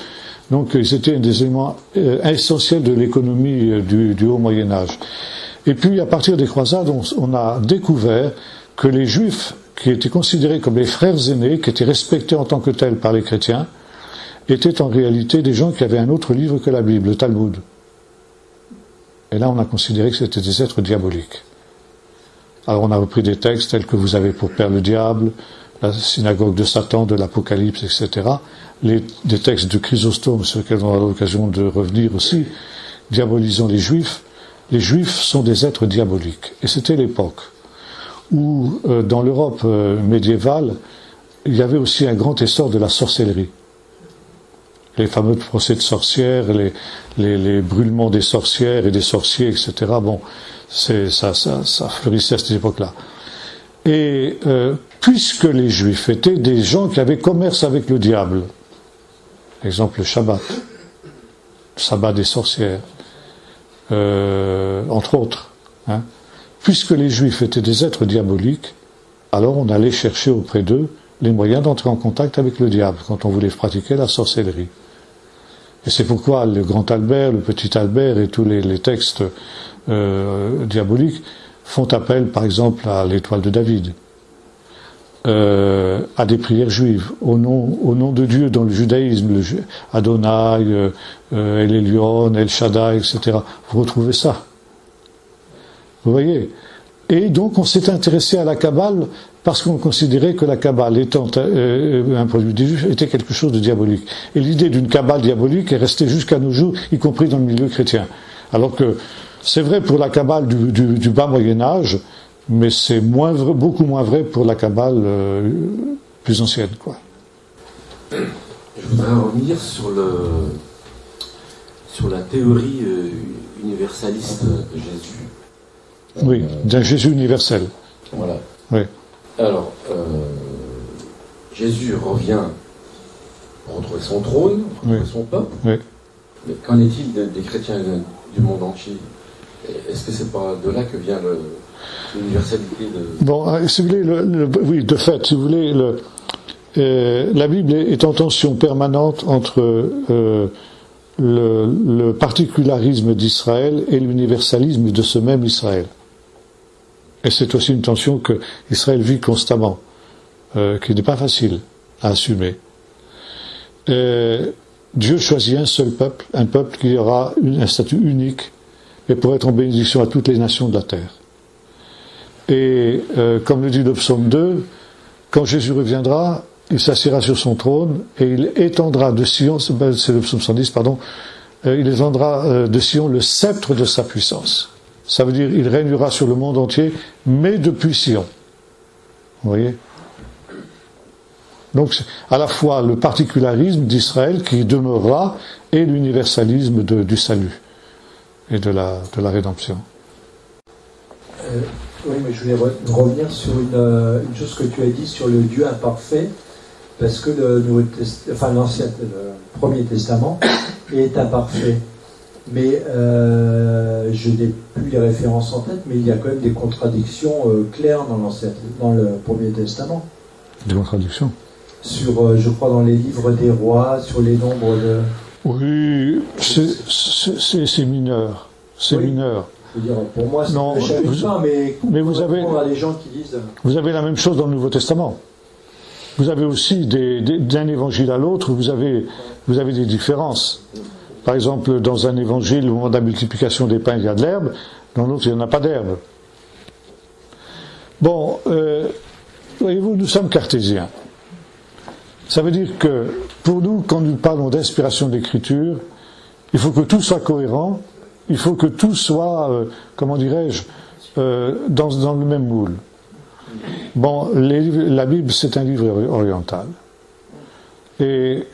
Donc ils étaient des éléments essentiels de l'économie du Haut Moyen-Âge. Et puis, à partir des croisades, on a découvert que les Juifs, qui étaient considérés comme les frères aînés, qui étaient respectés en tant que tels par les chrétiens, étaient en réalité des gens qui avaient un autre livre que la Bible, le Talmud. Et là, on a considéré que c'était des êtres diaboliques. Alors, on a repris des textes tels que vous avez pour père le diable, la synagogue de Satan, de l'Apocalypse, etc. Des textes de Chrysostome, sur lesquels on aura l'occasion de revenir aussi, diabolisant les Juifs. Les Juifs sont des êtres diaboliques. Et c'était l'époque où, dans l'Europe médiévale, il y avait aussi un grand essor de la sorcellerie. Les fameux procès de sorcières, les brûlements des sorcières et des sorciers, etc. Bon, ça fleurissait à cette époque-là. Et puisque les Juifs étaient des gens qui avaient commerce avec le diable, exemple le sabbat des sorcières, entre autres, hein, puisque les Juifs étaient des êtres diaboliques, alors on allait chercher auprès d'eux les moyens d'entrer en contact avec le diable quand on voulait pratiquer la sorcellerie. Et c'est pourquoi le grand Albert, le petit Albert et tous les textes diaboliques font appel, par exemple, à l'étoile de David, à des prières juives, au nom de Dieu dans le judaïsme, Adonai, El Elyon, El Shaddai, etc. Vous retrouvez ça. Vous voyez ? Et donc on s'est intéressé à la Kabbale parce qu'on considérait que la Kabbale, étant un produit des Juifs, était quelque chose de diabolique. Et l'idée d'une Kabbale diabolique est restée jusqu'à nos jours, y compris dans le milieu chrétien. Alors que c'est vrai pour la Kabbale du bas Moyen-Âge, mais c'est beaucoup moins vrai pour la Kabbale plus ancienne, quoi. Je voudrais revenir sur la théorie universaliste de Jésus. Oui, d'un Jésus universel. Voilà. Oui. Alors, Jésus revient pour retrouver son trône, pour retrouver son peuple. Oui. Mais qu'en est-il des chrétiens du monde entier ? Est-ce que c'est pas de là que vient l'universalité de... Bon, si vous voulez, oui, de fait, si vous voulez, la Bible est en tension permanente entre le particularisme d'Israël et l'universalisme de ce même Israël. Et c'est aussi une tension que Israël vit constamment, qui n'est pas facile à assumer. Dieu choisit un seul peuple, un peuple qui aura un statut unique, et pour être en bénédiction à toutes les nations de la terre. Et comme le dit le psaume 2, quand Jésus reviendra, il s'assiera sur son trône et il étendra de Sion, c'est le psaume 110, pardon, il étendra de Sion le sceptre de sa puissance. Ça veut dire il régnera sur le monde entier, mais depuis Sion. Vous voyez ? Donc à la fois le particularisme d'Israël qui demeurera et l'universalisme du salut et de la rédemption. Oui, mais je voulais revenir sur une chose que tu as dit sur le Dieu imparfait, parce que le Premier Testament est imparfait. Mais je n'ai plus les références en tête, mais il y a quand même des contradictions claires dans le Premier Testament. Des contradictions ? Sur, je crois, dans les livres des rois, sur les nombres de... Oui, c'est mineur. C'est mineur. Je veux dire, pour moi, c'est pas, mais vous avez... les gens qui disent... Vous avez la même chose dans le Nouveau Testament. vous avez aussi d'un évangile à l'autre, vous avez des différences. Par exemple, dans un évangile, au moment de la multiplication des pains, il y a de l'herbe, dans l'autre, il n'y en a pas d'herbe. Bon, voyez-vous, nous sommes cartésiens. Ça veut dire que, pour nous, quand nous parlons d'inspiration d'écriture, il faut que tout soit cohérent, il faut que tout soit, comment dirais-je, dans le même moule. Bon, la Bible, c'est un livre oriental. Et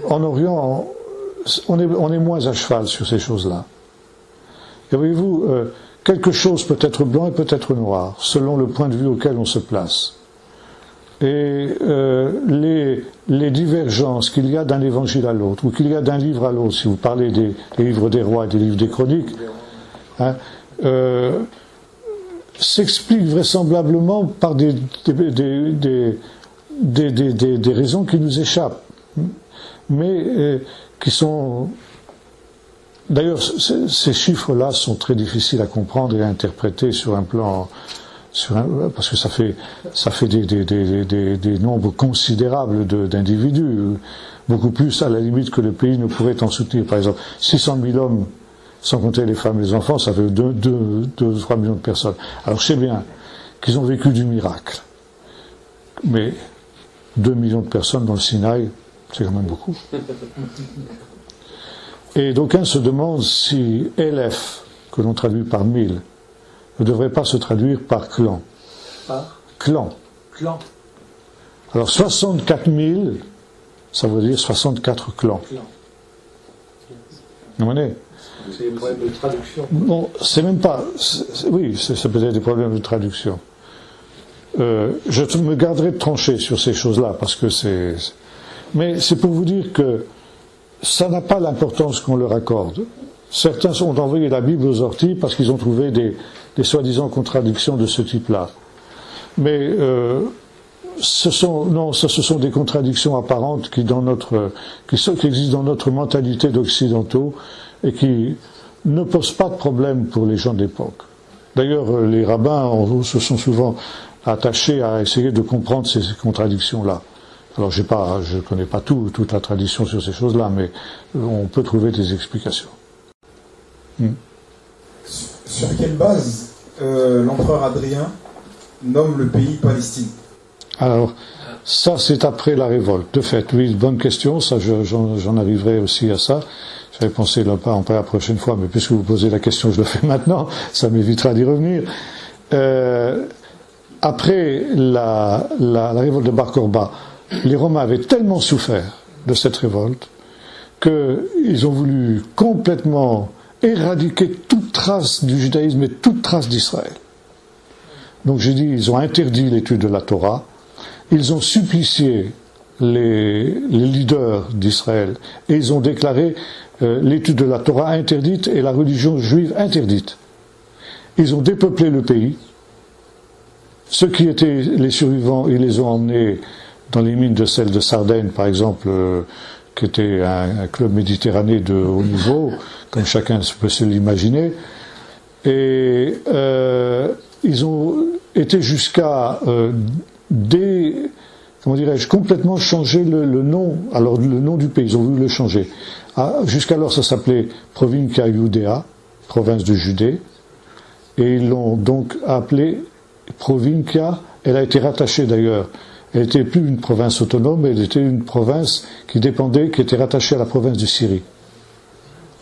en Orient, on est moins à cheval sur ces choses-là. Et voyez-vous, quelque chose peut être blanc et peut être noir, selon le point de vue auquel on se place. Et les divergences qu'il y a d'un évangile à l'autre, ou qu'il y a d'un livre à l'autre, si vous parlez des livres des rois et des livres des chroniques, hein, s'expliquent vraisemblablement par des raisons qui nous échappent, mais qui sont... D'ailleurs, ces chiffres-là sont très difficiles à comprendre et à interpréter sur un plan... parce que ça fait des nombres considérables d'individus, beaucoup plus à la limite que le pays ne pourrait en soutenir. Par exemple, 600 000 hommes, sans compter les femmes et les enfants, ça fait 2 ou 3 millions de personnes. Alors je sais bien qu'ils ont vécu du miracle, mais 2 millions de personnes dans le Sinaï, c'est quand même beaucoup. Et d'aucuns se demandent si Elef, que l'on traduit par 1000, ne devrait pas se traduire par clan. Par clan. Clan. Alors 64 000, ça veut dire 64 clans. Vous comprenez ? C'est des problèmes de traduction. Bon, c'est même pas... oui, c'est peut-être des problèmes de traduction. Je me garderai de trancher sur ces choses-là, parce que c'est... Mais c'est pour vous dire que ça n'a pas l'importance qu'on leur accorde. Certains ont envoyé la Bible aux orties parce qu'ils ont trouvé des soi-disant contradictions de ce type-là. Mais ce sont des contradictions apparentes qui existent dans notre mentalité d'occidentaux et qui ne posent pas de problème pour les gens de l'époque. D'ailleurs, les rabbins se sont souvent attachés à essayer de comprendre ces contradictions-là. Alors, je ne connais pas toute la tradition sur ces choses-là, mais on peut trouver des explications. Sur quelle base l'empereur Adrien nomme le pays Palestine? Alors, ça c'est après la révolte. De fait, oui, bonne question, ça j'en arriverai aussi à ça. J'avais pensé là pas la prochaine fois, mais puisque vous posez la question, je le fais maintenant, ça m'évitera d'y revenir. Après la révolte de Bar Korba, les Romains avaient tellement souffert de cette révolte qu'ils ont voulu complètement éradiquer toute trace du judaïsme et toute trace d'Israël. Donc j'ai dit, ils ont interdit l'étude de la Torah, ils ont supplicié les leaders d'Israël et ils ont déclaré l'étude de la Torah interdite et la religion juive interdite. Ils ont dépeuplé le pays. Ceux qui étaient les survivants, ils les ont emmenés dans les mines de sel de Sardaigne, par exemple, qui était un club méditerranéen de haut niveau, comme chacun peut se l'imaginer. Et ils ont été jusqu'à complètement changer le nom. Alors le nom du pays, ils ont voulu le changer. Jusqu'alors, ça s'appelait Provincia Iudea, province de Judée, et ils l'ont donc appelée Provincia. Elle a été rattachée d'ailleurs. Elle n'était plus une province autonome, elle était une province qui était rattachée à la province de Syrie.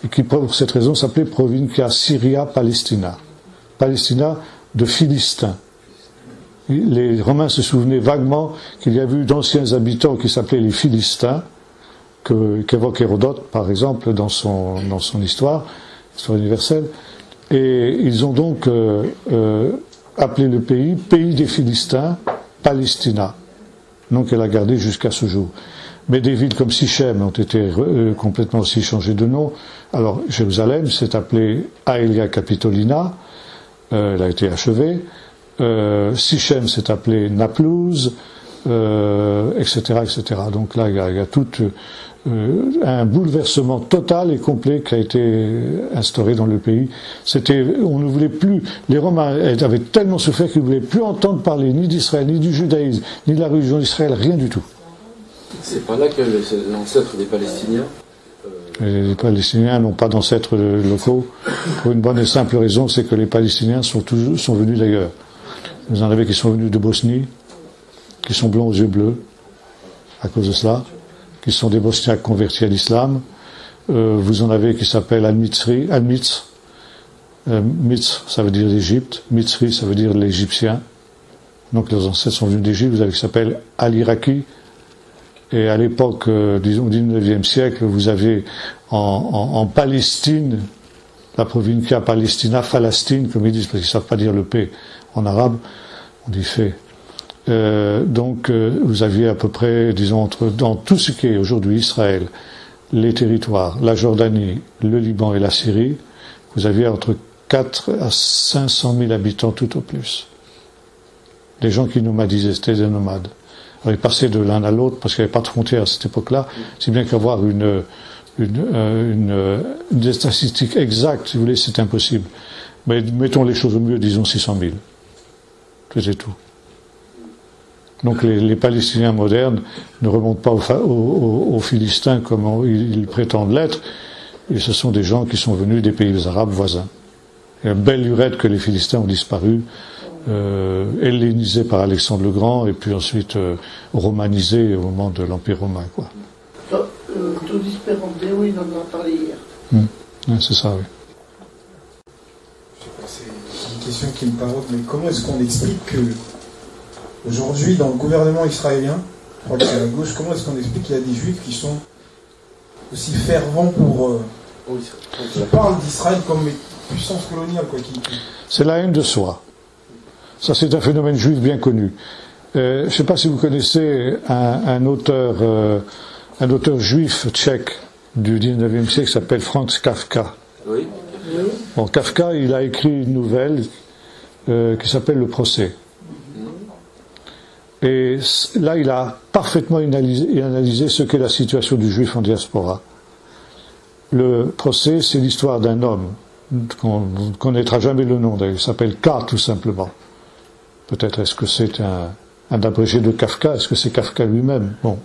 Et qui, pour cette raison, s'appelait Provincia Syria Palestina. Palestina de Philistins. Les Romains se souvenaient vaguement qu'il y avait eu d'anciens habitants qui s'appelaient les Philistins, qu'évoque Hérodote, par exemple, dans son histoire universelle. Et ils ont donc appelé le pays des Philistins, Palestina. Nom qu'elle a gardé jusqu'à ce jour. Mais des villes comme Sichem ont été complètement aussi changées de nom. Alors, Jérusalem s'est appelée Aelia Capitolina, elle a été achevée. Sichem s'est appelée Naplouse, etc., etc. Donc là, il y a tout un bouleversement total et complet qui a été instauré dans le pays. On ne voulait plus, les Romains avaient tellement souffert qu'ils ne voulaient plus entendre parler ni d'Israël, ni du judaïsme, ni de la religion d'Israël, rien du tout. C'est pas là que l'ancêtre des Palestiniens. Les Palestiniens n'ont pas d'ancêtres locaux, pour une bonne et simple raison, c'est que les Palestiniens sont venus d'ailleurs. Vous en avez qui sont venus de Bosnie, qui sont blonds aux yeux bleus, à cause de cela, qui sont des Bosniaques convertis à l'islam. Vous en avez qui s'appellent Al-Mitzri, Mitz, ça veut dire l'Égypte, Mitzri, ça veut dire l'Égyptien. Donc leurs ancêtres sont venus d'Égypte. Vous avez qui s'appelle Al-Iraqi. Et à l'époque, disons, du 19e siècle, vous avez en Palestine, la provincia Palestina, Falastine, comme ils disent, parce qu'ils ne savent pas dire le P en arabe, on dit fait. Donc, vous aviez à peu près, disons, dans tout ce qui est aujourd'hui Israël, les territoires, la Jordanie, le Liban et la Syrie, vous aviez entre 4 à 500 000 habitants tout au plus. Des gens qui nomadisaient, c'était des nomades. Alors, ils passaient de l'un à l'autre parce qu'il n'y avait pas de frontières à cette époque-là, si bien qu'avoir des statistiques exactes, si vous voulez, c'est impossible. Mais mettons les choses au mieux, disons 600 000. C'est tout. Donc les Palestiniens modernes ne remontent pas aux Philistins comme ils prétendent l'être, et ce sont des gens qui sont venus des pays arabes voisins. Il y a une belle lurette que les Philistins ont disparu, hellénisés par Alexandre le Grand, et puis ensuite romanisés au moment de l'Empire romain, quoi. Tout dispérandé, oui, on en a parlé hier. Ouais, c'est ça, oui. C'est une question qui me taraude, mais comment est-ce qu'on explique que aujourd'hui, dans le gouvernement israélien, je crois que c'est à la gauche, comment est-ce qu'on explique qu'il y a des juifs qui sont aussi fervents pour... qui parlent d'Israël comme une puissance coloniale, quoi. C'est la haine de soi. Ça, c'est un phénomène juif bien connu. Je ne sais pas si vous connaissez un auteur juif tchèque du 19e siècle qui s'appelle Franz Kafka. Oui. Bon, Kafka, il a écrit une nouvelle qui s'appelle Le Procès. Et là, il a parfaitement analysé ce qu'est la situation du juif en diaspora. Le Procès, c'est l'histoire d'un homme qu'on ne connaîtra jamais le nom, d'ailleurs. Il s'appelle K, tout simplement. Peut-être est-ce que c'est un abrégé de Kafka, est-ce que c'est Kafka lui-même? Bon,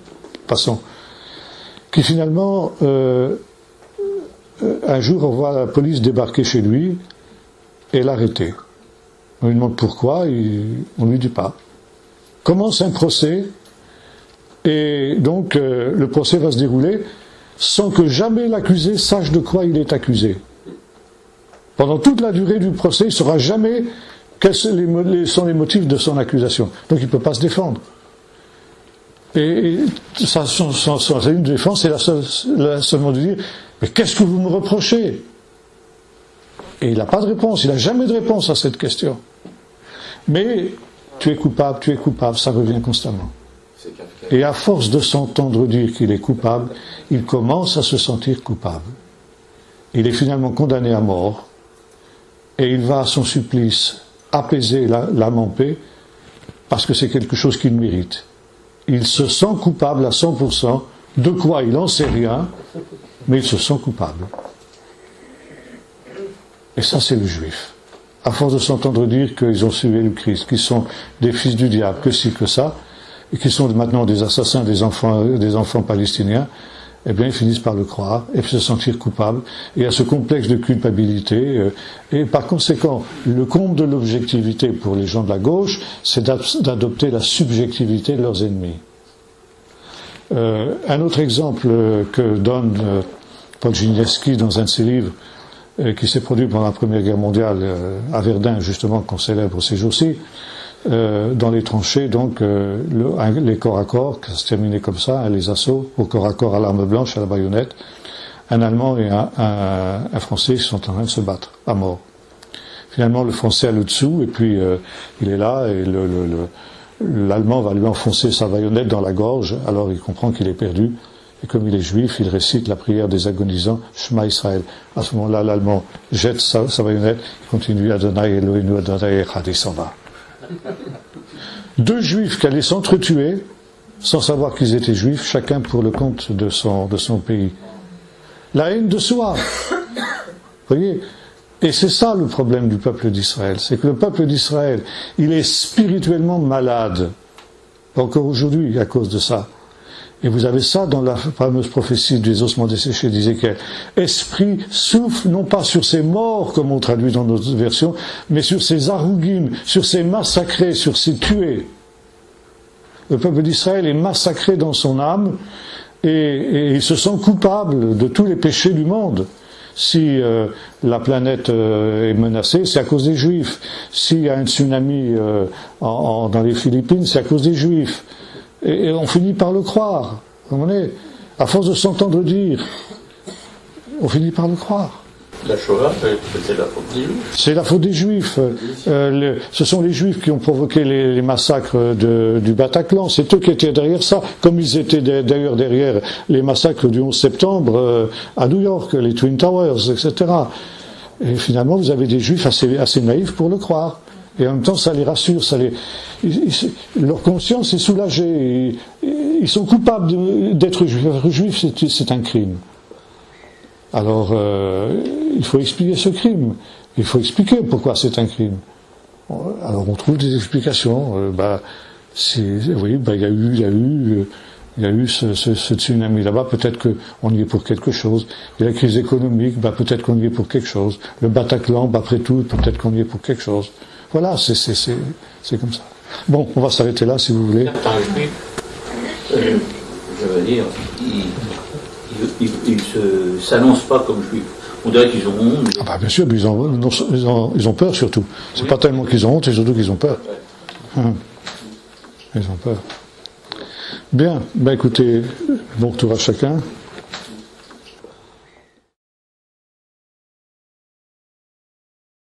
passons. Qui finalement, un jour, on voit la police débarquer chez lui et l'arrêter. On lui demande pourquoi, on ne lui dit pas. Commence un procès, et donc le procès va se dérouler sans que jamais l'accusé sache de quoi il est accusé. Pendant toute la durée du procès, il ne saura jamais quels sont les motifs de son accusation. Donc il ne peut pas se défendre. Et sa ligne de défense, c'est seulement de dire « Mais qu'est-ce que vous me reprochez ?» Et il n'a pas de réponse, il n'a jamais de réponse à cette question. Mais tu es coupable, ça revient constamment. Et à force de s'entendre dire qu'il est coupable, il commence à se sentir coupable. Il est finalement condamné à mort, et il va à son supplice apaiser l'âme en paix, parce que c'est quelque chose qu'il mérite. Il se sent coupable à 100%, de quoi il n'en sait rien, mais il se sent coupable. Et ça, c'est le juif. À force de s'entendre dire qu'ils ont suivi le Christ, qu'ils sont des fils du diable, que ci, que ça, et qu'ils sont maintenant des assassins des enfants palestiniens, eh bien, ils finissent par le croire et se sentir coupables. Et il y a ce complexe de culpabilité. Et par conséquent, le comble de l'objectivité pour les gens de la gauche, c'est d'adopter la subjectivité de leurs ennemis. Un autre exemple que donne Paul Giniewski dans un de ses livres, qui s'est produit pendant la Première Guerre mondiale à Verdun, justement, qu'on célèbre ces jours-ci, dans les tranchées, donc les corps à corps, ça se terminait comme ça, les assauts au corps à corps à l'arme blanche, à la baïonnette, un Allemand et un Français sont en train de se battre, à mort. Finalement, le Français a le dessous, et puis il est là, et l'Allemand va lui enfoncer sa baïonnette dans la gorge, alors il comprend qu'il est perdu, et comme il est juif, il récite la prière des agonisants, Shema Israël. À ce moment-là, l'Allemand jette sa baïonnette, il continue Adonai Eloheinu Adonai Echad, il s'en va. 2 juifs qui allaient s'entretuer sans savoir qu'ils étaient juifs, chacun pour le compte de son pays. La haine de soi. Vous voyez ? Et c'est ça le problème du peuple d'Israël. C'est que le peuple d'Israël, il est spirituellement malade. Encore aujourd'hui, à cause de ça. Et vous avez ça dans la fameuse prophétie des ossements desséchés d'Ézéchiel. Esprit souffle non pas sur ces morts, comme on traduit dans notre version, mais sur ces harougim, sur ces massacrés, sur ces tués. Le peuple d'Israël est massacré dans son âme et il se sent coupable de tous les péchés du monde. Si la planète est menacée, c'est à cause des Juifs. S'il y a un tsunami dans les Philippines, c'est à cause des Juifs. Et on finit par le croire. Vous comprenez ? À force de s'entendre dire, on finit par le croire. La Shoah, c'est la faute des Juifs. C'est la faute des Juifs. Ce sont les Juifs qui ont provoqué les massacres du Bataclan. C'est eux qui étaient derrière ça, comme ils étaient d'ailleurs derrière les massacres du 11 septembre à New York, les Twin Towers, etc. Et finalement, vous avez des Juifs assez naïfs pour le croire. Et en même temps, ça les rassure, leur conscience est soulagée. Ils sont coupables d'être juifs. Être juif, c'est un crime. Alors, il faut expliquer ce crime. Il faut expliquer pourquoi c'est un crime. Alors, on trouve des explications. Il y a eu ce tsunami là-bas. Peut-être qu'on y est pour quelque chose. Et la crise économique, peut-être qu'on y est pour quelque chose. Le Bataclan, après tout, peut-être qu'on y est pour quelque chose. Voilà, c'est comme ça. Bon, on va s'arrêter là, si vous voulez. Je veux dire, ils ne s'annoncent pas comme juifs. On dirait qu'ils ont honte. Ah bah bien sûr, mais ils ont peur surtout. C'est pas tellement qu'ils ont honte, c'est surtout qu'ils ont peur. Ils ont peur. Bien, écoutez, bon retour à chacun.